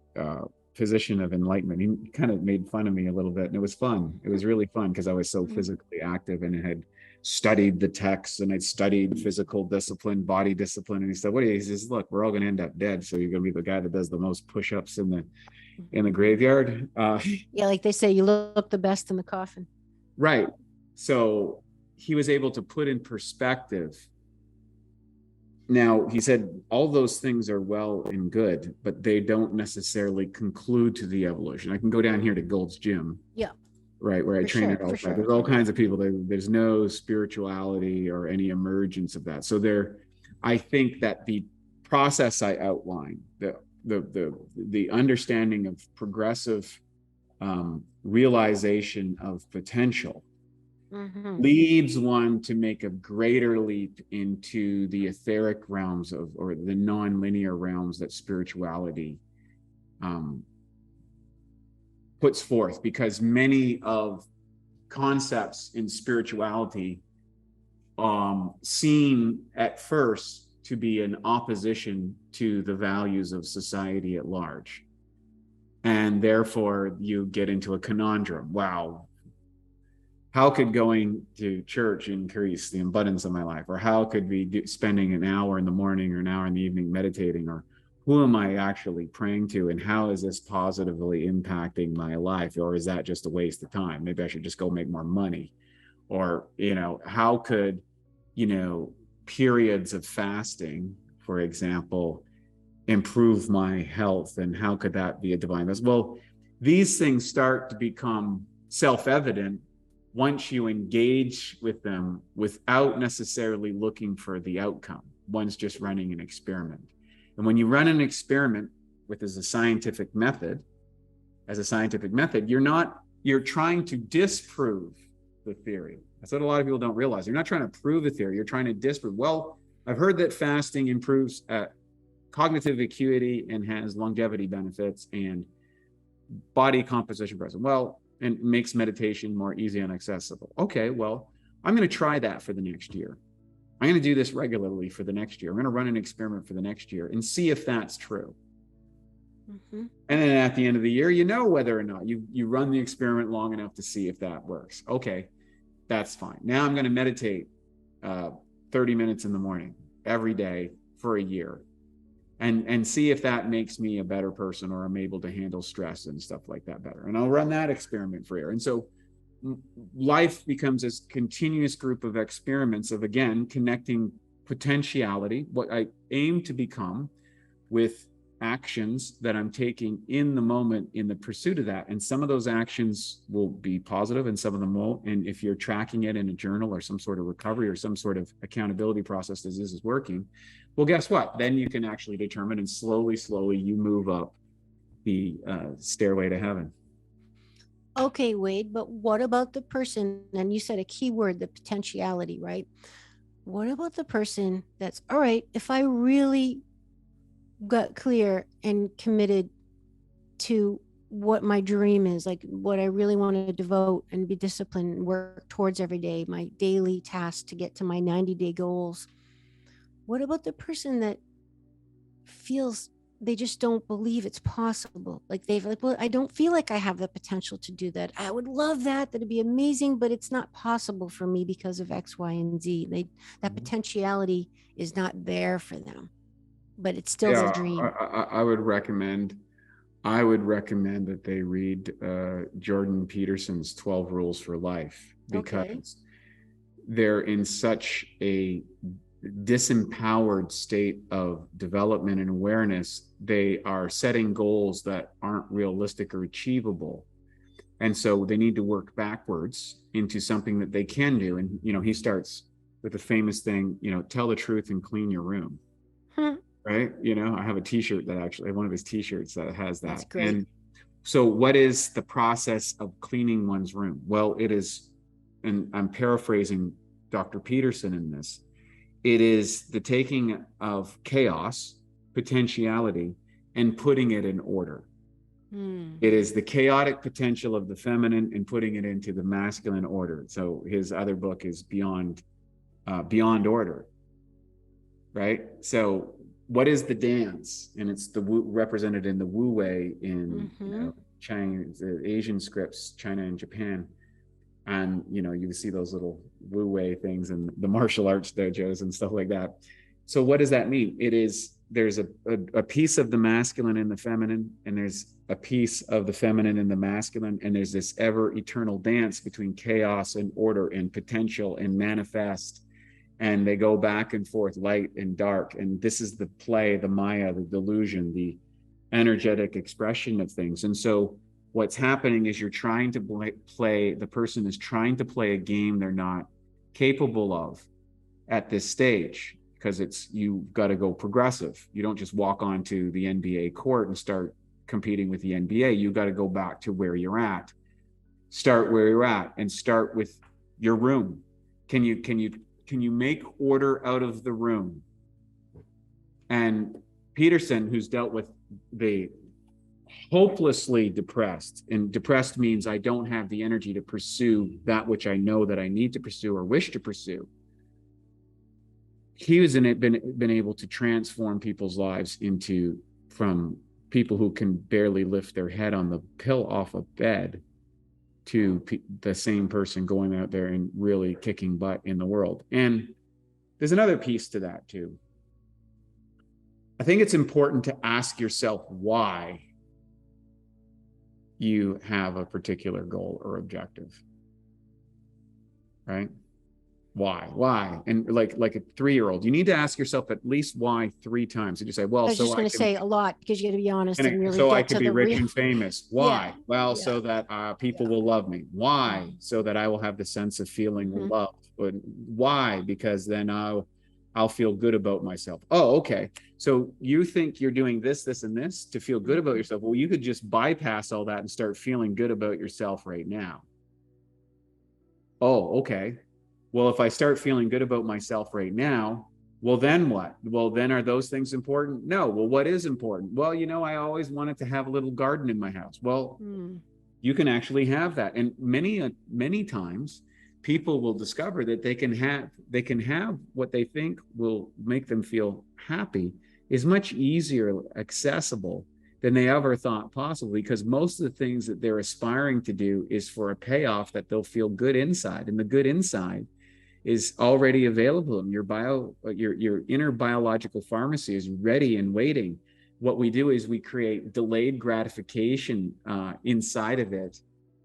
position of enlightenment. He kind of made fun of me a little bit, and it was fun. It was really fun because I was so physically active and had studied the texts and I'd studied physical discipline, body discipline. And he said, "What do you?" He says, "Look, we're all going to end up dead, so you're going to be the guy that does the most push-ups in the graveyard." Yeah, like they say, you look the best in the coffin. Right. So he was able to put in perspective. Now, he said all those things are well and good, but they don't necessarily conclude to the evolution. I can go down here to Gold's Gym, Yeah, right, where I for train sure, at all for the time. sure. There's all kinds of people. There's no spirituality or any emergence of that. So I think that the process I outlined, the understanding of progressive realization of potential leads one to make a greater leap into the etheric realms or the non-linear realms that spirituality puts forth, because many of concepts in spirituality seem at first to be in opposition to the values of society at large, and therefore you get into a conundrum. Wow, how could going to church increase the abundance of my life? Or how could spending an hour in the morning or an hour in the evening meditating? Or who am I actually praying to? And how is this positively impacting my life? Or is that just a waste of time? Maybe I should just go make more money. Or, how could, periods of fasting, for example, improve my health? And how could that be a divine message? Well, these things start to become self-evident once you engage with them without necessarily looking for the outcome. One's just running an experiment. And when you run an experiment as a scientific method, you're trying to disprove the theory. That's what a lot of people don't realize. You're not trying to prove a theory, you're trying to disprove. Well, I've heard that fasting improves cognitive acuity and has longevity benefits and body composition present. Well, and makes meditation more easy and accessible. Okay, well, I'm going to try that for the next year. I'm going to do this regularly for the next year. I'm going to run an experiment for the next year and see if that's true. And then at the end of the year, whether or not you run the experiment long enough to see if that works. Okay, that's fine. Now I'm going to meditate 30 minutes in the morning every day for a year. And see if that makes me a better person, or I'm able to handle stress and stuff like that better. And I'll run that experiment for a year. And so life becomes this continuous group of experiments of, again, connecting potentiality, what I aim to become, with actions that I'm taking in the moment in the pursuit of that. And some of those actions will be positive and some of them won't. And if you're tracking it in a journal or some sort of recovery or some sort of accountability process as this is working, well, guess what? Then you can actually determine, and slowly you move up the stairway to heaven. Okay, Wade, but what about the person? And you said a key word, the potentiality, right? What about the person that's, all right, if I really got clear and committed to what my dream is, like what I really want to devote and be disciplined and work towards every day, my daily tasks to get to my 90-day goals. What about the person that feels they just don't believe it's possible? Like they've like, well, I don't feel like I have the potential to do that. I would love that. That'd be amazing, but it's not possible for me because of X, Y, and Z. That potentiality is not there for them, but it's still Yeah, their dream. I would recommend that they read Jordan Peterson's 12 Rules for Life, because Okay. they're in such a disempowered state of development and awareness. They are setting goals that aren't realistic or achievable. And so they need to work backwards into something that they can do. And, he starts with the famous thing, tell the truth and clean your room. Right? I have a t-shirt that actually, one of his t-shirts that has that. That's great. And so what is the process of cleaning one's room? Well, it is, and I'm paraphrasing Dr. Peterson in this, it is the taking of chaos, potentiality, and putting it in order. It is the chaotic potential of the feminine and putting it into the masculine order. So his other book is Beyond Order, right? So what is the dance? And it's represented in the Wu Wei in China, the Asian scripts, China and Japan. And, you see those little Wu Wei things and the martial arts dojos and stuff like that. So what does that mean? There's a piece of the masculine and the feminine, and there's a piece of the feminine and the masculine, and there's this ever eternal dance between chaos and order and potential and manifest. And they go back and forth, light and dark. And this is the play, the Maya, the delusion, the energetic expression of things. And so what's happening is the person is trying to play a game they're not capable of at this stage, because you've got to go progressive. You don't just walk onto the NBA court and start competing with the NBA. You've got to go back to where you're at. Start where you're at and start with your room. Can you make order out of the room? And Peterson, who's dealt with the hopelessly depressed, and depressed means I don't have the energy to pursue that which I know that I need to pursue or wish to pursue. He has been able to transform people's lives from people who can barely lift their head on the pill off a bed to the same person going out there and really kicking butt in the world. And there's another piece to that too. I think it's important to ask yourself why you have a particular goal or objective, right? Why? And like a 3-year-old, you need to ask yourself at least why 3 times. And you say, well, I was just going to say a lot, because you got to be honest and really so get I to could be the rich real. and famous. Why? Yeah. Well, Yeah. so that people will love me. Why? So that I will have the sense of feeling loved. But why? Because then I'll feel good about myself. Oh, okay. So you think you're doing this, and this to feel good about yourself. Well, you could just bypass all that and start feeling good about yourself right now. Oh, okay. Well, if I start feeling good about myself right now, well, then what? Well, then are those things important? No. Well, what is important? Well, I always wanted to have a little garden in my house. Well, you can actually have that. And many times people will discover that they can have what they think will make them feel happy is much easier accessible than they ever thought possible, because most of the things that they're aspiring to do is for a payoff that they'll feel good inside, and the good inside is already available. And your inner biological pharmacy is ready and waiting. What we do is we create delayed gratification inside of it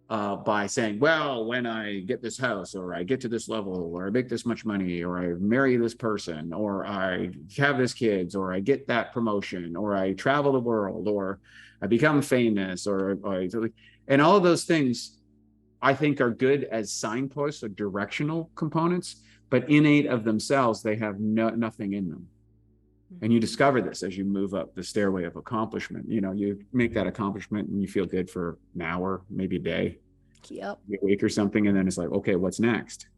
by saying, well, when I get this house, or I get to this level, or I make this much money, or I marry this person, or I have this kids, or I get that promotion, or I travel the world, or I become famous, and all of those things I think are good as signposts or directional components, but innate of themselves, they have nothing in them. And you discover this as you move up the stairway of accomplishment. You make that accomplishment and you feel good for an hour, maybe a day, Yep. a week or something. And then it's like, okay, what's next?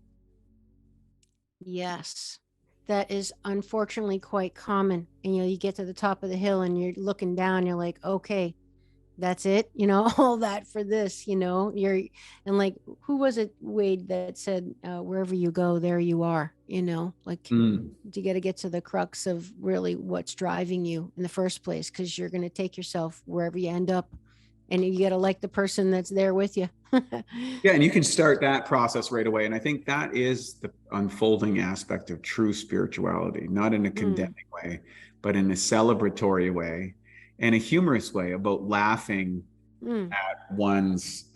Yes. that is unfortunately quite common. And, you get to the top of the hill and you're looking down, you're like, okay, that's it, all that for this, and like, who was it, Wade, that said, wherever you go, there you are, like, you got to get to the crux of really what's driving you in the first place, because you're going to take yourself wherever you end up, and you got to like the person that's there with you. Yeah, and you can start that process right away. And I think that is the unfolding aspect of true spirituality, not in a condemning way, but in a celebratory way and a humorous way, about laughing at one's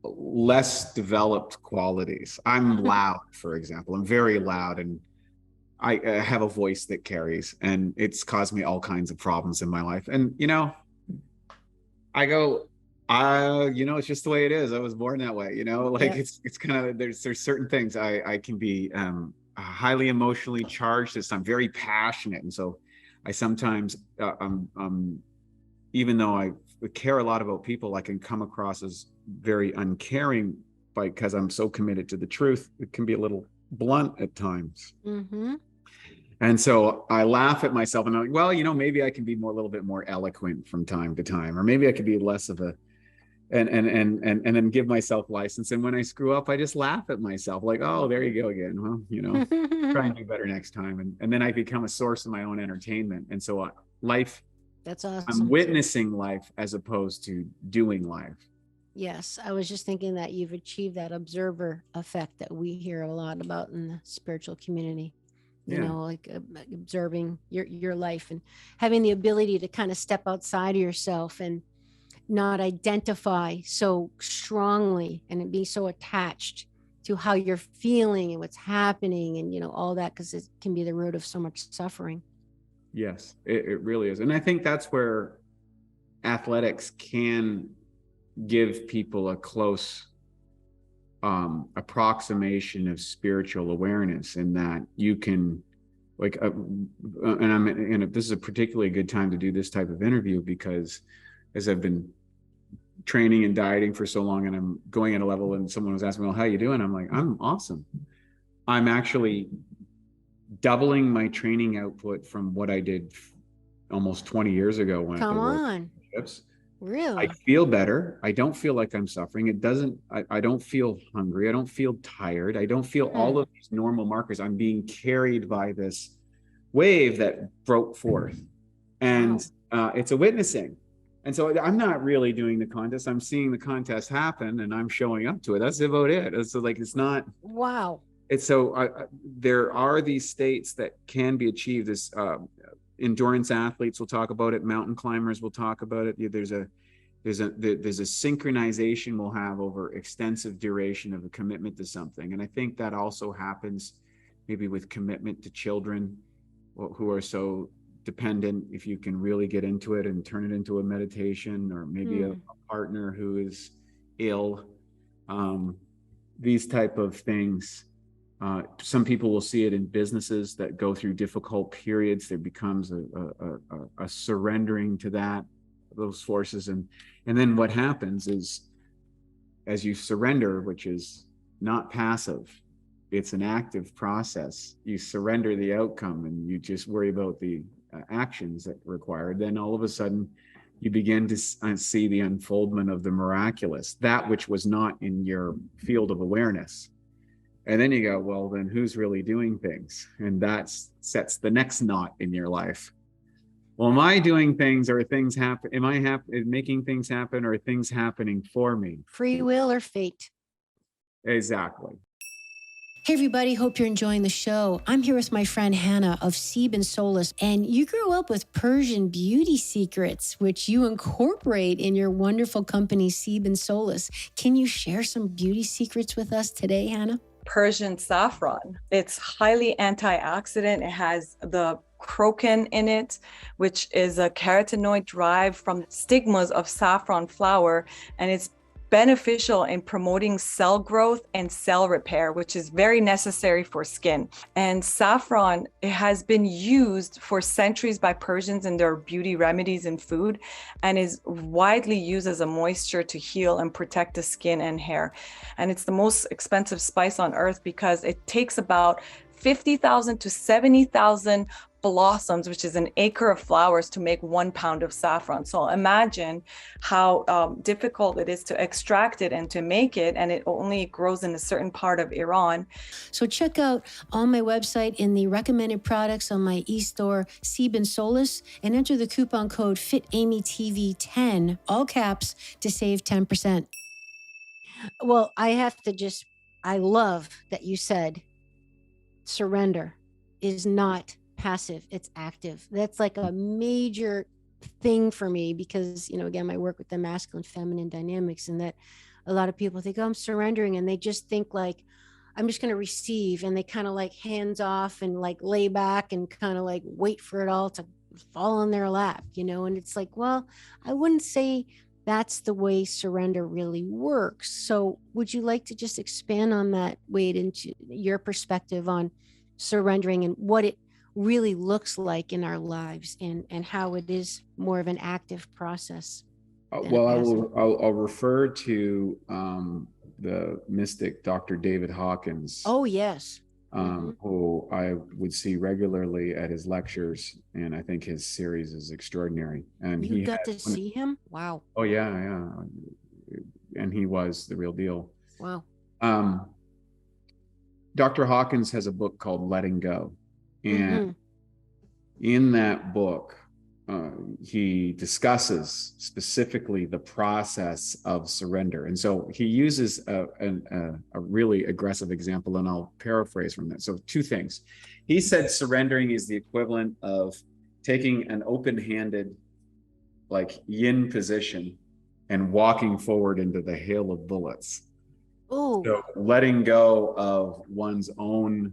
less developed qualities. I'm loud, for example. I'm very loud, and I have a voice that carries, and it's caused me all kinds of problems in my life. And, I go, it's just the way it is. I was born that way, like, yeah. It's kind of, there's certain things I can be highly emotionally charged. I'm very passionate. And so I sometimes, even though I care a lot about people, I can come across as very uncaring because I'm so committed to the truth. It can be a little blunt at times. Mm-hmm. And so I laugh at myself and I'm like, well, maybe I can be a little bit more eloquent from time to time, or maybe I could be less of a, and then give myself license. And when I screw up, I just laugh at myself, like, oh, there you go again. Well, try and do better next time. And then I become a source of my own entertainment. And so life, that's awesome. I'm witnessing life as opposed to doing life. Yes, I was just thinking that you've achieved that observer effect that we hear a lot about in the spiritual community. Like observing your life and having the ability to kind of step outside of yourself and not identify so strongly and be so attached to how you're feeling and what's happening and, all that, because it can be the root of so much suffering. Yes, it really is. And I think that's where athletics can give people a close approximation of spiritual awareness, in that you can, like, this is a particularly good time to do this type of interview, because as I've been training and dieting for so long, and I'm going at a level, and someone was asking me, well, how you doing? I'm like, I'm awesome. I'm actually doubling my training output from what I did almost 20 years ago when Come I on. Really? I feel better. I don't feel like I'm suffering. I don't feel hungry. I don't feel tired. I don't feel all of these normal markers. I'm being carried by this wave that broke forth. And it's a witnessing. And so I'm not really doing the contest. I'm seeing the contest happen and I'm showing up to it. That's about it. It's like, it's not. Wow. It's so there are these states that can be achieved. This endurance athletes will talk about it. Mountain climbers will talk about it. There's a synchronization we'll have over extensive duration of a commitment to something. And I think that also happens maybe with commitment to children who are so dependent. If you can really get into it and turn it into a meditation, or maybe a partner who is ill, these type of things. Some people will see it in businesses that go through difficult periods. There becomes a surrendering to those forces. And then what happens is, as you surrender, which is not passive, it's an active process. You surrender the outcome and you just worry about the actions that are required. Then all of a sudden you begin to see the unfoldment of the miraculous, that which was not in your field of awareness. And then you go, well, then who's really doing things? And that sets the next knot in your life. Well, am I doing things, or things happen? Am I making things happen, or things happening for me? Free will or fate? Exactly. Hey everybody, hope you're enjoying the show. I'm here with my friend Hannah of Seeb and Solus, and you grew up with Persian beauty secrets, which you incorporate in your wonderful company, Seeb and Solus. Can you share some beauty secrets with us today, Hannah? Persian saffron. It's highly antioxidant. It has the crocan in it, which is a carotenoid derived from stigmas of saffron flower, and it's beneficial in promoting cell growth and cell repair, which is very necessary for skin. And saffron, it has been used for centuries by Persians in their beauty remedies and food, and is widely used as a moisture to heal and protect the skin and hair. And it's the most expensive spice on earth because it takes about 50,000 to 70,000 blossoms, which is an acre of flowers, to make 1 pound of saffron. So imagine how difficult it is to extract it and to make it, and it only grows in a certain part of Iran. So check out on my website in the recommended products on my e-store, Sebin Solis, and enter the coupon code FitAmyTV10, all caps, to save 10%. Well, I love that you said surrender is not passive, it's active. That's like a major thing for me because, again, I work with the masculine feminine dynamics, and that a lot of people think, oh, I'm surrendering, and they just think like, I'm just going to receive, and they kind of like hands off and like lay back and kind of like wait for it all to fall in their lap, and it's like, well, I wouldn't say that's the way surrender really works. So would you like to just expand on that, Wade, into your perspective on surrendering and what it really looks like in our lives, and how it is more of an active process? Well, I'll refer to the mystic Dr. David Hawkins. Oh, yes. Who I would see regularly at his lectures, and I think his series is extraordinary. And you got to see him? Wow. Oh yeah, and he was the real deal. Wow. Dr. Hawkins has a book called Letting Go, and in that book, he discusses specifically the process of surrender. And so he uses a really aggressive example, and I'll paraphrase from that. So 2 things. He said surrendering is the equivalent of taking an open-handed, like yin position and walking forward into the hail of bullets. Oh. So letting go of one's own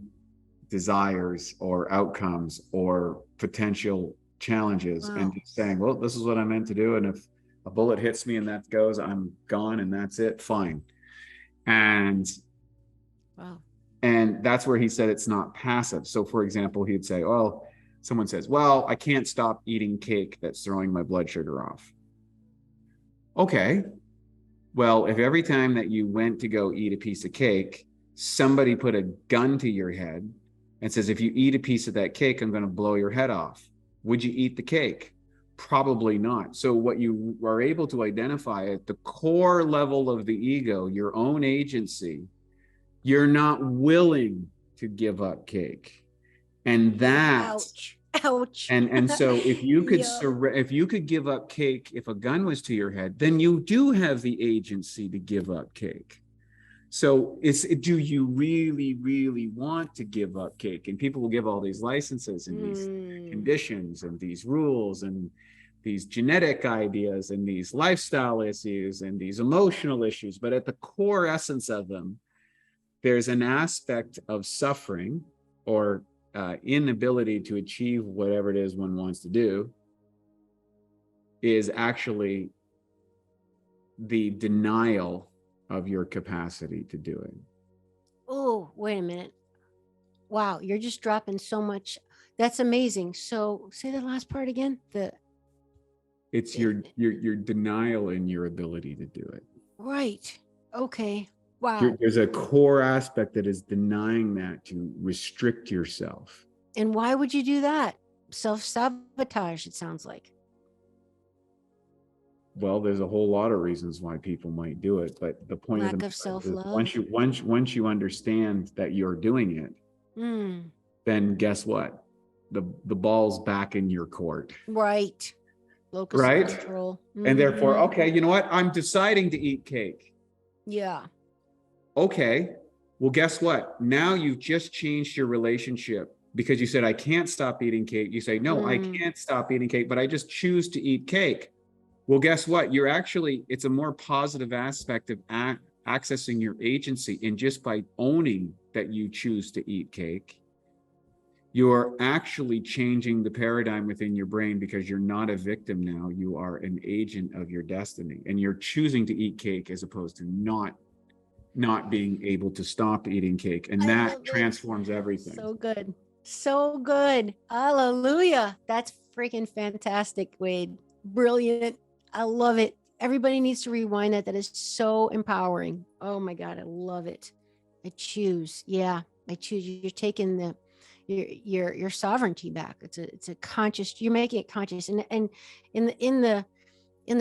desires or outcomes or potential challenges, and just saying, well, this is what I meant to do, and if a bullet hits me and that goes, I'm gone, and that's it, fine. And that's where he said it's not passive. So for example, he'd say, oh, someone says, well, I can't stop eating cake, that's throwing my blood sugar off. Okay, well, if every time that you went to go eat a piece of cake, somebody put a gun to your head and says, if you eat a piece of that cake, I'm going to blow your head off, would you eat the cake? Probably not. So what you are able to identify at the core level of the ego, your own agency, you're not willing to give up cake. And that, ouch. And so if you could if you could give up cake, if a gun was to your head, then you do have the agency to give up cake. So do you really, really want to give up cake? And people will give all these licenses and these conditions and these rules and these genetic ideas and these lifestyle issues and these emotional issues. But at the core essence of them, there's an aspect of suffering or inability to achieve whatever it is one wants to do, is actually the denial of your capacity to do it. Oh, wait a minute. Wow, you're just dropping so much. That's amazing. So say the last part again. It's your denial in your ability to do it. Right. Okay. Wow. There's a core aspect that is denying that, to restrict yourself. And why would you do that? Self-sabotage, it sounds like. Well, there's a whole lot of reasons why people might do it, but the point lack of self-love. Once you understand that you're doing it, then guess what? The ball's back in your court. Right. Locus of control. And therefore, okay, you know what? I'm deciding to eat cake. Yeah. Okay. Well, guess what? Now you've just changed your relationship, because you said, I can't stop eating cake. You say, no, I can't stop eating cake, but I just choose to eat cake. Well, guess what? It's a more positive aspect of accessing your agency. And just by owning that you choose to eat cake, you're actually changing the paradigm within your brain, because you're not a victim now. You are an agent of your destiny, and you're choosing to eat cake as opposed to not being able to stop eating cake. And that transforms everything. So good. So good. Hallelujah. That's freaking fantastic, Wade. Brilliant. I love it. Everybody needs to rewind that. That is so empowering. Oh my God. I love it. I choose. Yeah. I choose. You're taking your sovereignty back. It's a conscious. You're making it conscious, and in the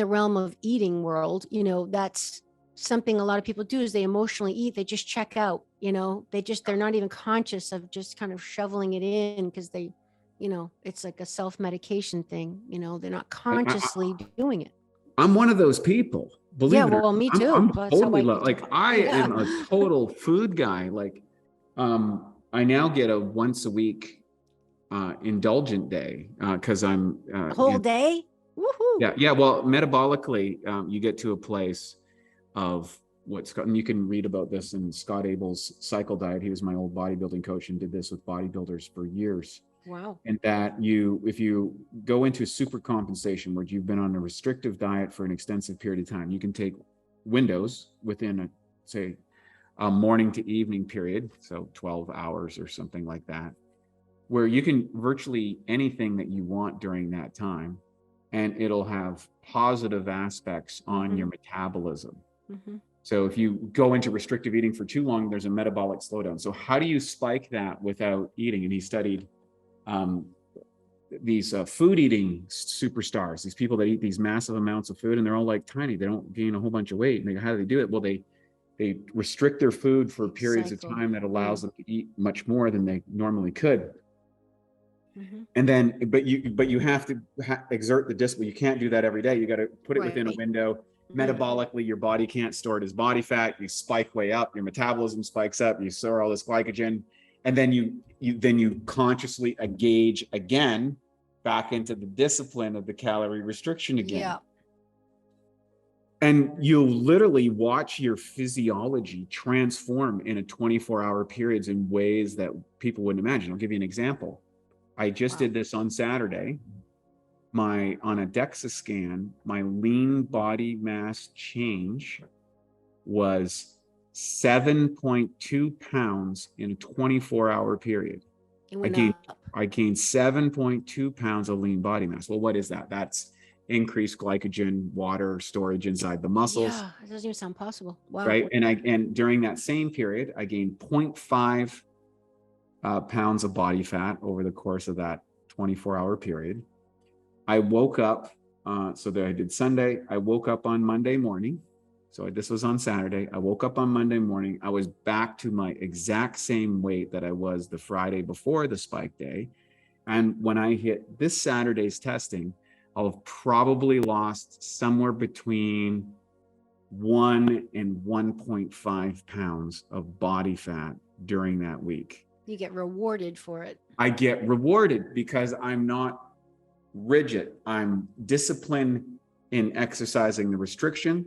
realm of eating world, that's something a lot of people do is they emotionally eat. They just check out. They're not even conscious of just kind of shoveling it in because they, it's like a self-medication thing. They're not consciously doing it. I'm one of those people. Believe it or well, me too. I'm That's totally how I am a total food guy. Like, I now get a once a week indulgent day because I'm whole day. Woohoo! Yeah. Well, metabolically, you get to a place of and you can read about this in Scott Abel's cycle diet. He was my old bodybuilding coach and did this with bodybuilders for years. Wow. And that if you go into super compensation where you've been on a restrictive diet for an extensive period of time, you can take windows within a morning to evening period, so 12 hours or something like that, where you can virtually anything that you want during that time, and it'll have positive aspects on your metabolism. So if you go into restrictive eating for too long, there's a metabolic slowdown. So how do you spike that without eating? And he studied these food eating superstars, these people that eat these massive amounts of food, and they're all like tiny. They don't gain a whole bunch of weight. And how do they do it? Well, they restrict their food for periods of time that allows them to eat much more than they normally could. And then, but you have to exert the discipline. You can't do that every day. You got to put it within a window. Metabolically, your body can't store it as body fat. You spike way up. Your metabolism spikes up. You store all this glycogen, and then you consciously engage again back into the discipline of the calorie restriction again. Yeah. And you'll literally watch your physiology transform in a 24-hour periods in ways that people wouldn't imagine. I'll give you an example. I just did this on Saturday. On a DEXA scan, my lean body mass change was 7.2 pounds in a 24-hour period. I gained 7.2 pounds of lean body mass. Well, what is that? That's increased glycogen, water storage inside the muscles. Yeah, it doesn't even sound possible. Wow. Right. And during that same period, I gained 0.5 pounds of body fat over the course of that 24-hour period. I woke up, so that I did Sunday. I woke up on Monday morning. So this was on Saturday. I woke up on Monday morning. I was back to my exact same weight that I was the Friday before the spike day. And when I hit this Saturday's testing, I'll have probably lost somewhere between 1 and 1.5 pounds of body fat during that week. You get rewarded for it. I get rewarded because I'm not rigid. I'm disciplined in exercising the restriction,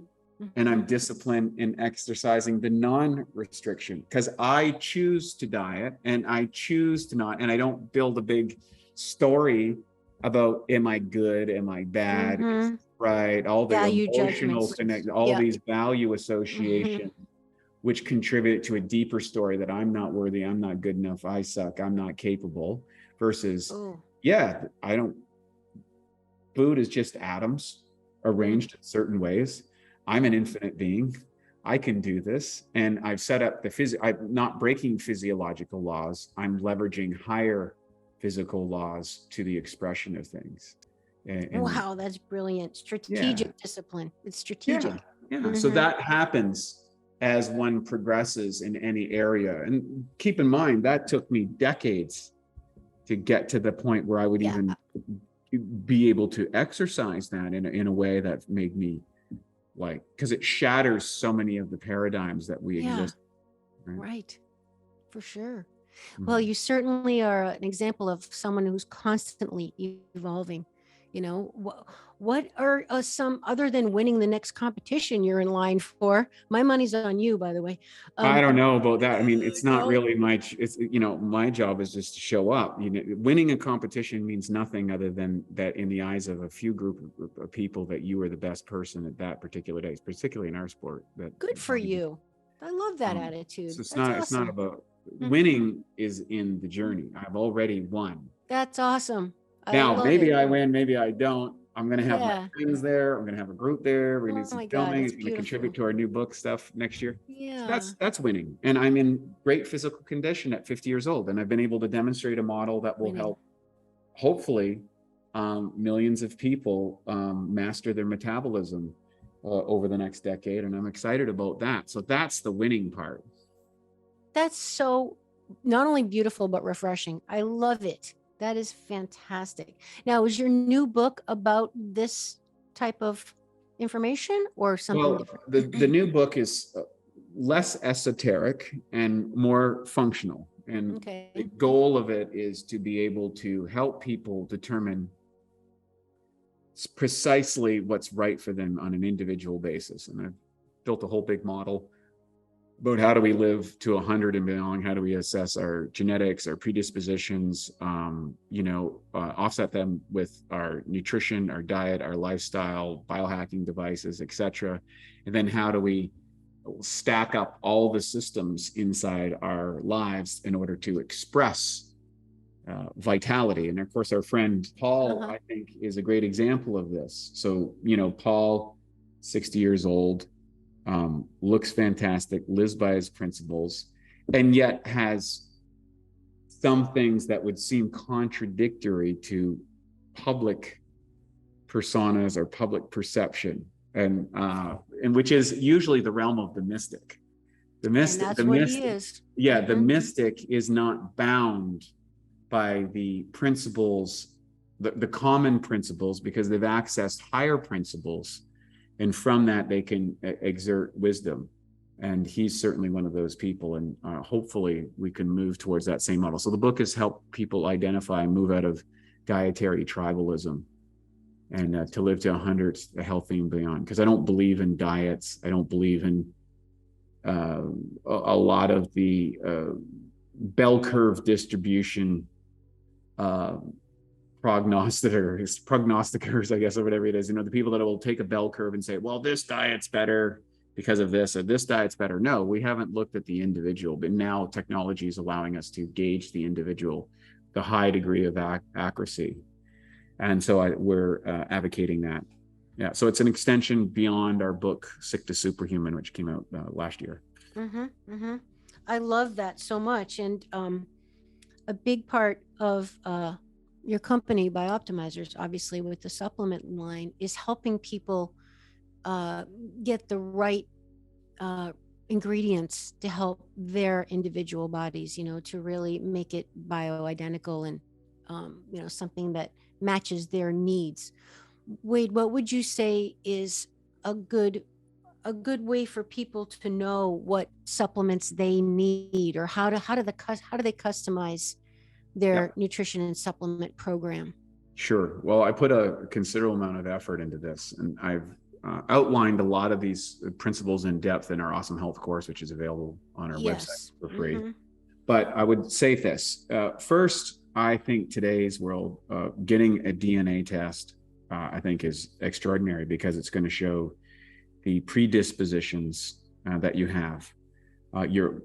and I'm disciplined in exercising the non-restriction because I choose to diet and I choose to not, and I don't build a big story about am I good, am I bad, right? All the emotional connect, all these value associations, which contribute to a deeper story that I'm not worthy, I'm not good enough, I suck, I'm not capable, versus food is just atoms arranged in certain ways. I'm an infinite being. I can do this. And I've set up I'm not breaking physiological laws. I'm leveraging higher physical laws to the expression of things. Wow, that's brilliant. Strategic discipline. It's strategic. Yeah. So that happens as one progresses in any area. And keep in mind, that took me decades to get to the point where I would even be able to exercise that in a way that made me because it shatters so many of the paradigms that we exist. Right. For sure. Well, you certainly are an example of someone who's constantly evolving. What are some, other than winning the next competition you're in line for? My money's on you, by the way. I don't know about that. I mean, it's not really my job is just to show up. Winning a competition means nothing other than that in the eyes of a few group of people that you are the best person at that particular day, particularly in our sport. Good for you. I love that attitude. So it's not about winning is in the journey. I've already won. That's awesome. Now, maybe I win, maybe I don't. I'm going to have Yeah. my friends there. I'm going to have a group there. We're going to do Oh some my God, filming. that's It's going to contribute beautiful. to our new book stuff next year. Yeah. That's winning. And I'm in great physical condition at 50 years old. And I've been able to demonstrate a model that will Winning. help, hopefully, millions of people master their metabolism over the next decade. And I'm excited about that. So that's the winning part. That's so not only beautiful, but refreshing. I love it. That is fantastic. Now, is your new book about this type of information or something different? The new book is less esoteric and more functional. And Okay. the goal of it is to be able to help people determine precisely what's right for them on an individual basis. And I've built a whole big model about how do we live to 100 and beyond, how do we assess our genetics, our predispositions, offset them with our nutrition, our diet, our lifestyle, biohacking devices, etc. And then how do we stack up all the systems inside our lives in order to express vitality. And of course, our friend Paul, I think, is a great example of this. So, Paul, 60 years old, looks fantastic, lives by his principles, and yet has some things that would seem contradictory to public personas or public perception, and which is usually the realm of the mystic. The mystic, and that's what he is. Yeah, the mystic is not bound by the principles, the common principles, because they've accessed higher principles. And from that, they can exert wisdom. And he's certainly one of those people. And hopefully we can move towards that same model. So the book has helped people identify and move out of dietary tribalism and to live to 100, healthy and beyond. Because I don't believe in diets. I don't believe in a lot of the bell curve distribution prognosticators, I guess, or whatever it is, the people that will take a bell curve and say, well, this diet's better because of this, or this diet's better. No, we haven't looked at the individual, but now technology is allowing us to gauge the individual, the high degree of accuracy. And so we're advocating that. Yeah, so it's an extension beyond our book, Sick to Superhuman, which came out last year. I love that so much. And a big part of your company, BiOptimizers, obviously with the supplement line, is helping people get the right ingredients to help their individual bodies, to really make it bioidentical and, something that matches their needs. Wade, what would you say is a good way for people to know what supplements they need, or how do they customize their nutrition and supplement program? Sure. Well, I put a considerable amount of effort into this, and I've outlined a lot of these principles in depth in our Awesome Health course, which is available on our website for free. But I would say this. First, I think today's world, getting a DNA test, I think is extraordinary, because it's going to show the predispositions that you have.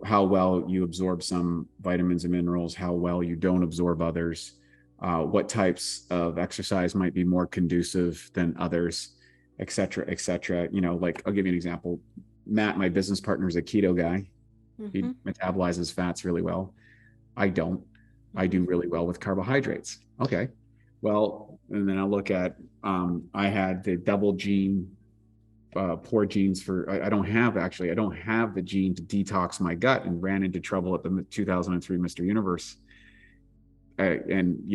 How well you absorb some vitamins and minerals, how well you don't absorb others, what types of exercise might be more conducive than others, et cetera, et cetera. Like, I'll give you an example. Matt, my business partner, is a keto guy. He metabolizes fats really well. I don't. I do really well with carbohydrates. Okay. Well, and then I'll look at, I had the double gene, poor genes for, I don't have the gene to detox my gut, and ran into trouble at the 2003 Mr. Universe, and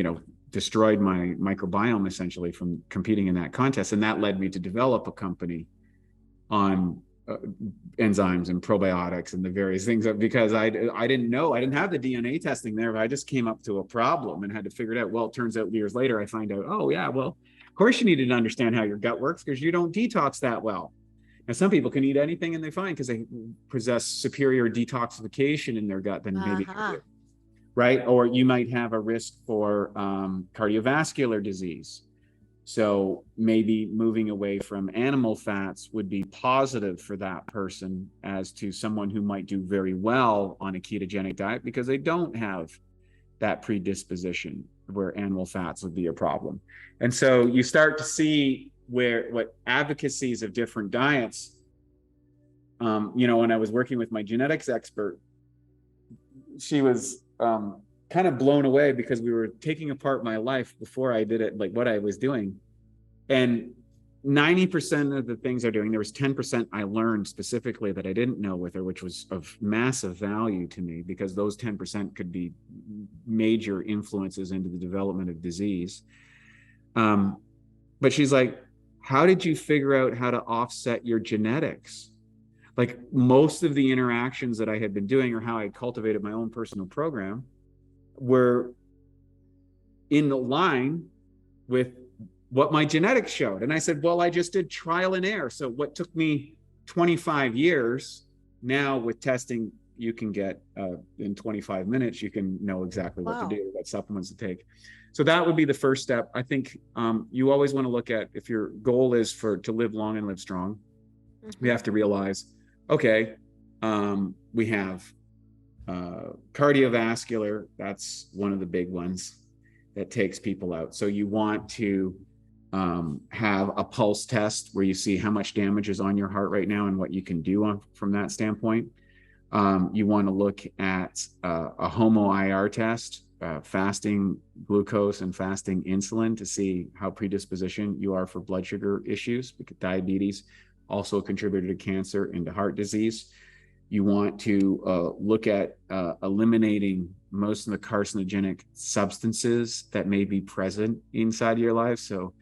destroyed my microbiome essentially from competing in that contest. And that led me to develop a company on enzymes and probiotics and the various things, because I didn't have the DNA testing there, but I just came up to a problem and had to figure it out. Well, it turns out years later, I find out, oh yeah, well, of course you needed to understand how your gut works, because you don't detox that well. Now, some people can eat anything and they're fine because they possess superior detoxification in their gut than maybe you do, right? Or you might have a risk for cardiovascular disease. So maybe moving away from animal fats would be positive for that person, as to someone who might do very well on a ketogenic diet because they don't have that predisposition. where animal fats would be a problem. And so you start to see what advocacies of different diets, when I was working with my genetics expert, she was kind of blown away because we were taking apart my life before I did it, like what I was doing. And 90% of the things they're doing, there was 10% I learned specifically that I didn't know with her, which was of massive value to me, because those 10% could be major influences into the development of disease. But she's like, how did you figure out how to offset your genetics? Like, most of the interactions that I had been doing, or how I cultivated my own personal program, were in line with what my genetics showed. And I said, well, I just did trial and error. So what took me 25 years, now with testing, you can get in 25 minutes, you can know exactly what to do, what supplements to take. So that would be the first step. I think you always want to look at, if your goal is to live long and live strong, we have to realize, okay, we have cardiovascular. That's one of the big ones that takes people out. So you want to have a pulse test where you see how much damage is on your heart right now and what you can do from that standpoint. You want to look at a HOMO-IR test, fasting glucose and fasting insulin, to see how predisposition you are for blood sugar issues, because diabetes also a contributor to cancer and to heart disease. You want to look at eliminating most of the carcinogenic substances that may be present inside your life. So,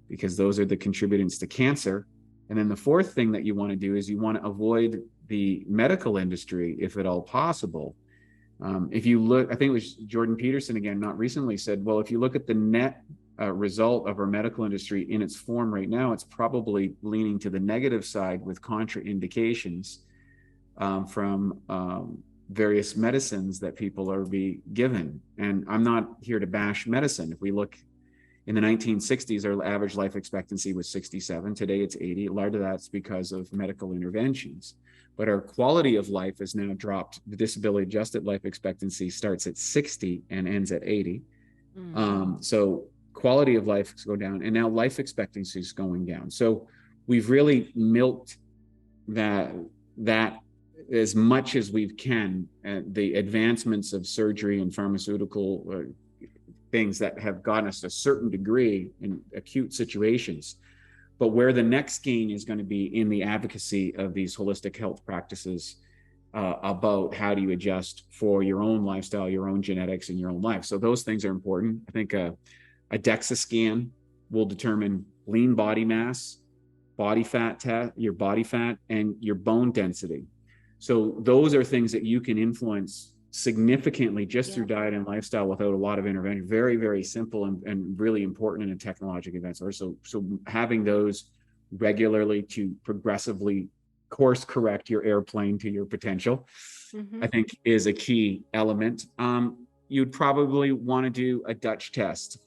because those are the contributors to cancer. And then the fourth thing that you want to do is you want to avoid the medical industry, if at all possible. If you look, I think it was Jordan Peterson again, not recently, said, well, if you look at the net result of our medical industry in its form right now, it's probably leaning to the negative side, with contraindications from various medicines that people are being given. And I'm not here to bash medicine. If we look in the 1960s, our average life expectancy was 67. Today it's 80. A lot of that's because of medical interventions. But our quality of life has now dropped. The disability adjusted life expectancy starts at 60 and ends at 80. So quality of life is going down, and now life expectancy is going down. So we've really milked that as much as we can, the advancements of surgery and pharmaceutical things that have gotten us a certain degree in acute situations. But where the next gain is going to be in the advocacy of these holistic health practices about how do you adjust for your own lifestyle, your own genetics, and your own life. So those things are important. I think a DEXA scan will determine lean body mass, body fat, your body fat, and your bone density. So those are things that you can influence significantly just through diet and lifestyle without a lot of intervention. Very, very simple and really important in a technological advance. So having those regularly to progressively course correct your airplane to your potential, I think is a key element. You'd probably want to do a Dutch test.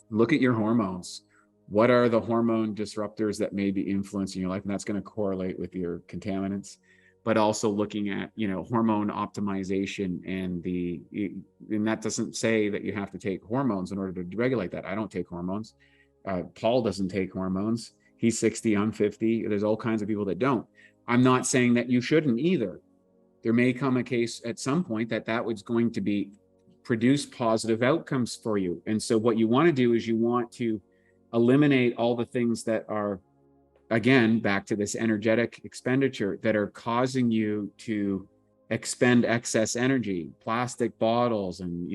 Look at your hormones. What are the hormone disruptors that may be influencing your life? And that's going to correlate with your contaminants. But also looking at, hormone optimization, and that doesn't say that you have to take hormones in order to regulate that. I don't take hormones. Paul doesn't take hormones. He's 60, I'm 50. There's all kinds of people that don't. I'm not saying that you shouldn't either. There may come a case at some point that was going to produce positive outcomes for you. And so what you want to do is you want to eliminate all the things that are, again, back to this energetic expenditure, that are causing you to expend excess energy, plastic bottles and,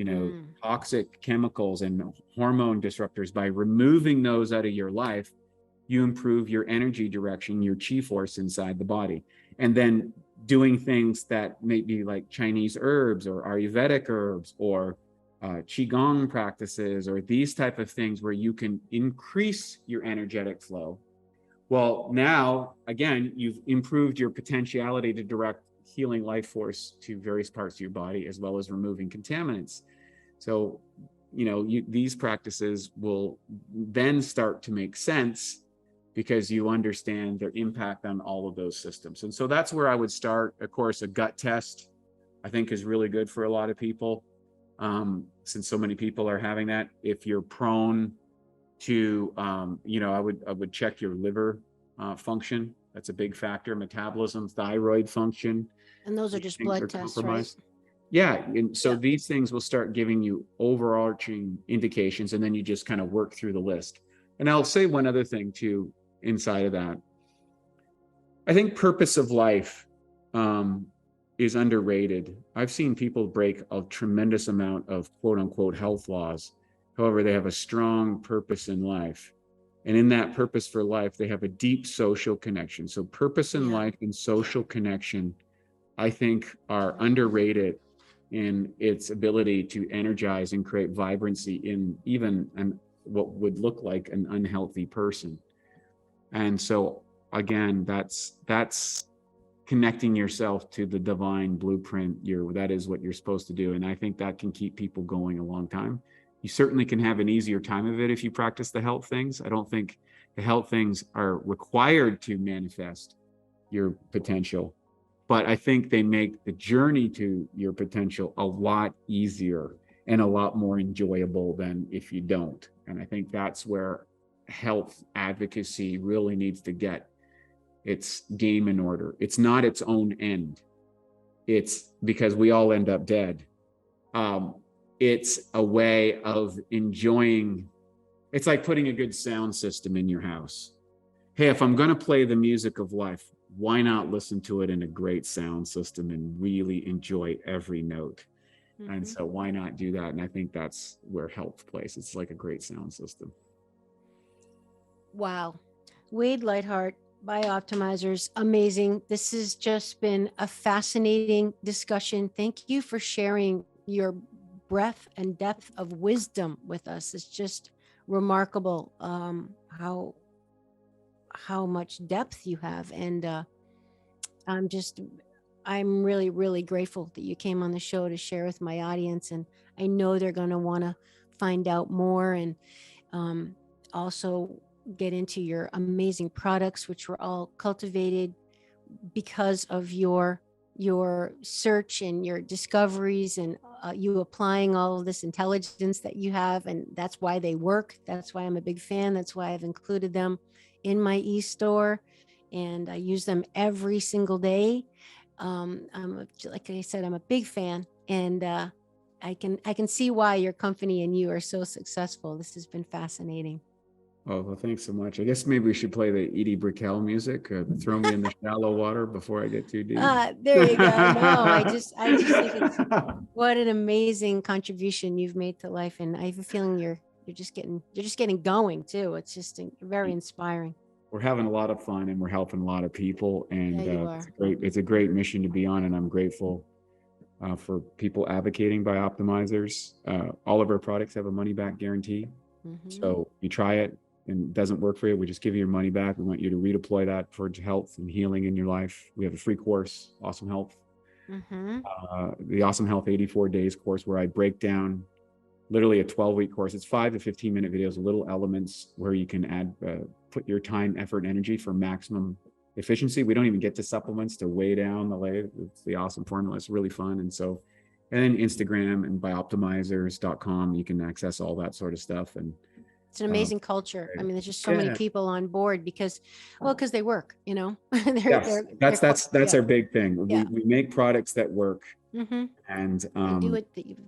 toxic chemicals and hormone disruptors. By removing those out of your life, you improve your energy direction, your chi force inside the body. And then doing things that may be like Chinese herbs or Ayurvedic herbs or Qigong practices, or these type of things where you can increase your energetic flow. Well, now, again, you've improved your potentiality to direct healing life force to various parts of your body, as well as removing contaminants. So, these practices will then start to make sense because you understand their impact on all of those systems. And so that's where I would start. Of course, a gut test, I think, is really good for a lot of people. since so many people are having that, if you're prone to, I would check your liver function. That's a big factor. Metabolism, thyroid function. And those are just blood tests, right? Yeah. And so these things will start giving you overarching indications, and then you just kind of work through the list. And I'll say one other thing too, inside of that. I think purpose of life is underrated. I've seen people break a tremendous amount of quote unquote health laws. However, they have a strong purpose in life. And in that purpose for life, they have a deep social connection. So purpose in life and social connection, I think, are underrated in its ability to energize and create vibrancy in even what would look like an unhealthy person. And so again, that's connecting yourself to the divine blueprint. That is what you're supposed to do. And I think that can keep people going a long time. You certainly can have an easier time of it if you practice the health things. I don't think the health things are required to manifest your potential, but I think they make the journey to your potential a lot easier and a lot more enjoyable than if you don't. And I think that's where health advocacy really needs to get its game in order. It's not its own end. It's because we all end up dead. It's a way of enjoying. It's like putting a good sound system in your house. Hey, if I'm going to play the music of life, why not listen to it in a great sound system and really enjoy every note? Mm-hmm. And so why not do that? And I think that's where health plays. It's like a great sound system. Wow. Wade Lightheart, BiOptimizers, amazing. This has just been a fascinating discussion. Thank you for sharing your breadth and depth of wisdom with us. It's just remarkable how much depth you have. And I'm really, really grateful that you came on the show to share with my audience. And I know they're going to want to find out more and also get into your amazing products, which were all cultivated because of your search and your discoveries and you applying all of this intelligence that you have. And that's why they work. That's why I'm a big fan. That's why I've included them in my e-store, and I use them every single day. Like I said, I'm a big fan, and I can see why your company and you are so successful. This has been fascinating. Oh, well, thanks so much. I guess maybe we should play the Edie Brickell music. Throw me in the shallow water before I get too deep. There you go. No, I just think it's what an amazing contribution you've made to life, and I have a feeling you're just getting going too. It's just very inspiring. We're having a lot of fun, and we're helping a lot of people, and yeah, it's a great mission to be on, and I'm grateful for people advocating BiOptimizers. All of our products have a money-back guarantee. Mm-hmm. So you try it and it doesn't work for you, we just give you your money back. We want you to redeploy that for health and healing in your life. We have a free course, Awesome Health. Mm-hmm. The Awesome Health 84 Days course, where I break down literally a 12-week course. It's 5 to 15-minute videos, little elements where you can add, put your time, effort, and energy for maximum efficiency. We don't even get to supplements to weigh down the way. It's the awesome formula. It's really fun. And then Instagram and BiOptimizers.com, you can access all that sort of stuff. And it's an amazing culture. I mean, there's just so many people on board because they work, you know. That's our big thing. Yeah. We make products that work. Mm-hmm. And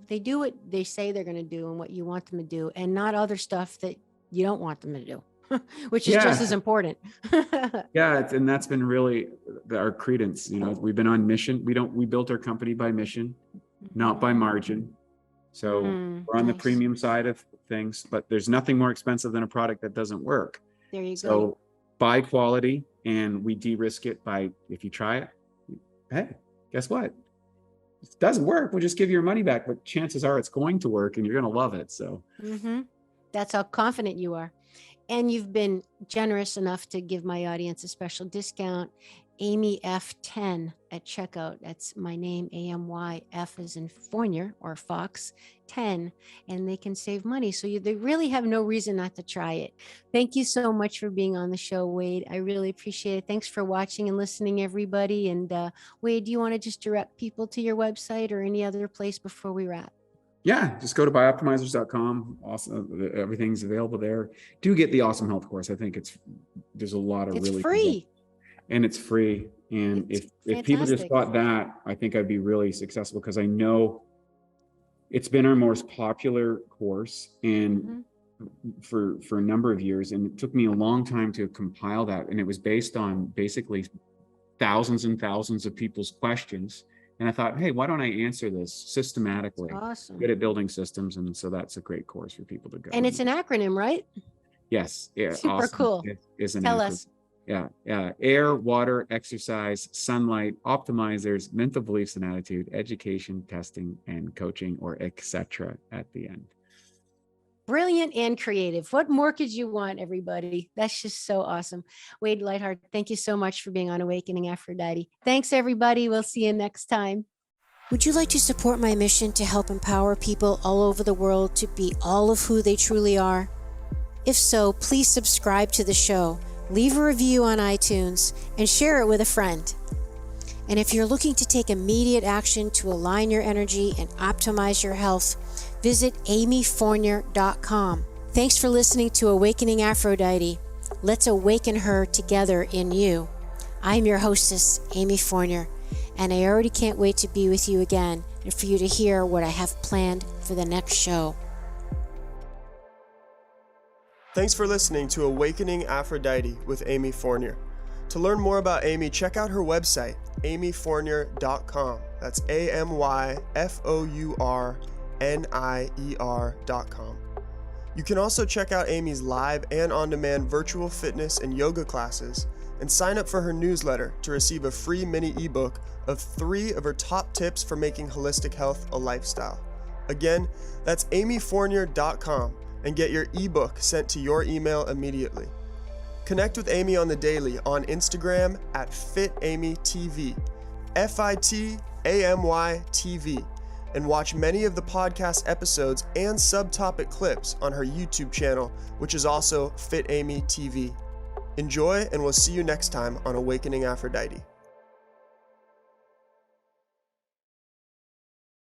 they do what they say they're going to do and what you want them to do, and not other stuff that you don't want them to do, which is just as important. And that's been really our credence. You know, we've been on mission. We built our company by mission, not by margin. So we're on the premium side of things, but there's nothing more expensive than a product that doesn't work. There you go. So buy quality, and we de-risk it by, if you try it, hey, guess what? If it doesn't work, we'll just give you your money back, but chances are it's going to work and you're going to love it. So that's how confident you are. And you've been generous enough to give my audience a special discount. Amy F10 at checkout. That's my name, AMY, F as in Fournier or Fox 10, and they can save money. So they really have no reason not to try it. Thank you so much for being on the show, Wade. I really appreciate it. Thanks for watching and listening, everybody. And Wade, do you want to just direct people to your website or any other place before we wrap? Yeah, just go to BiOptimizers.com. Awesome, everything's available there. Do get the Awesome Health course. I think there's a lot of It's really free. And it's free. And It's if people just fantastic. got that, I think I'd be really successful, because I know it's been our most popular course and for a number of years. And it took me a long time to compile that. And it was based on basically thousands and thousands of people's questions. And I thought, hey, why don't I answer this systematically? Awesome. Good at building systems. And so that's a great course for people to go. And it's an acronym, right? Yes. Yeah. Super awesome. cool. It is an Tell acronym. us. Yeah. Air, water, exercise, sunlight, optimizers, mental beliefs and attitude, education, testing, and coaching, or etc. at the end. Brilliant and creative. What more could you want, everybody? That's just so awesome. Wade Lightheart, thank you so much for being on Awakening Aphrodite. Thanks, everybody. We'll see you next time. Would you like to support my mission to help empower people all over the world to be all of who they truly are? If so, please subscribe to the show, leave a review on iTunes, and share it with a friend. And if you're looking to take immediate action to align your energy and optimize your health, visit amyfournier.com. Thanks for listening to Awakening Aphrodite. Let's awaken her together in you. I'm your hostess, Amy Fournier, and I already can't wait to be with you again and for you to hear what I have planned for the next show. Thanks for listening to Awakening Aphrodite with Amy Fournier. To learn more about Amy, check out her website, amyfournier.com. That's AMYFOURNIER.com. You can also check out Amy's live and on-demand virtual fitness and yoga classes, and sign up for her newsletter to receive a free mini ebook of 3 of her top tips for making holistic health a lifestyle. Again, that's amyfournier.com, and get your ebook sent to your email immediately. Connect with Amy on the daily on Instagram at FitAmyTV, FITAMYTV, and watch many of the podcast episodes and subtopic clips on her YouTube channel, which is also FitAmyTV. Enjoy, and we'll see you next time on Awakening Aphrodite.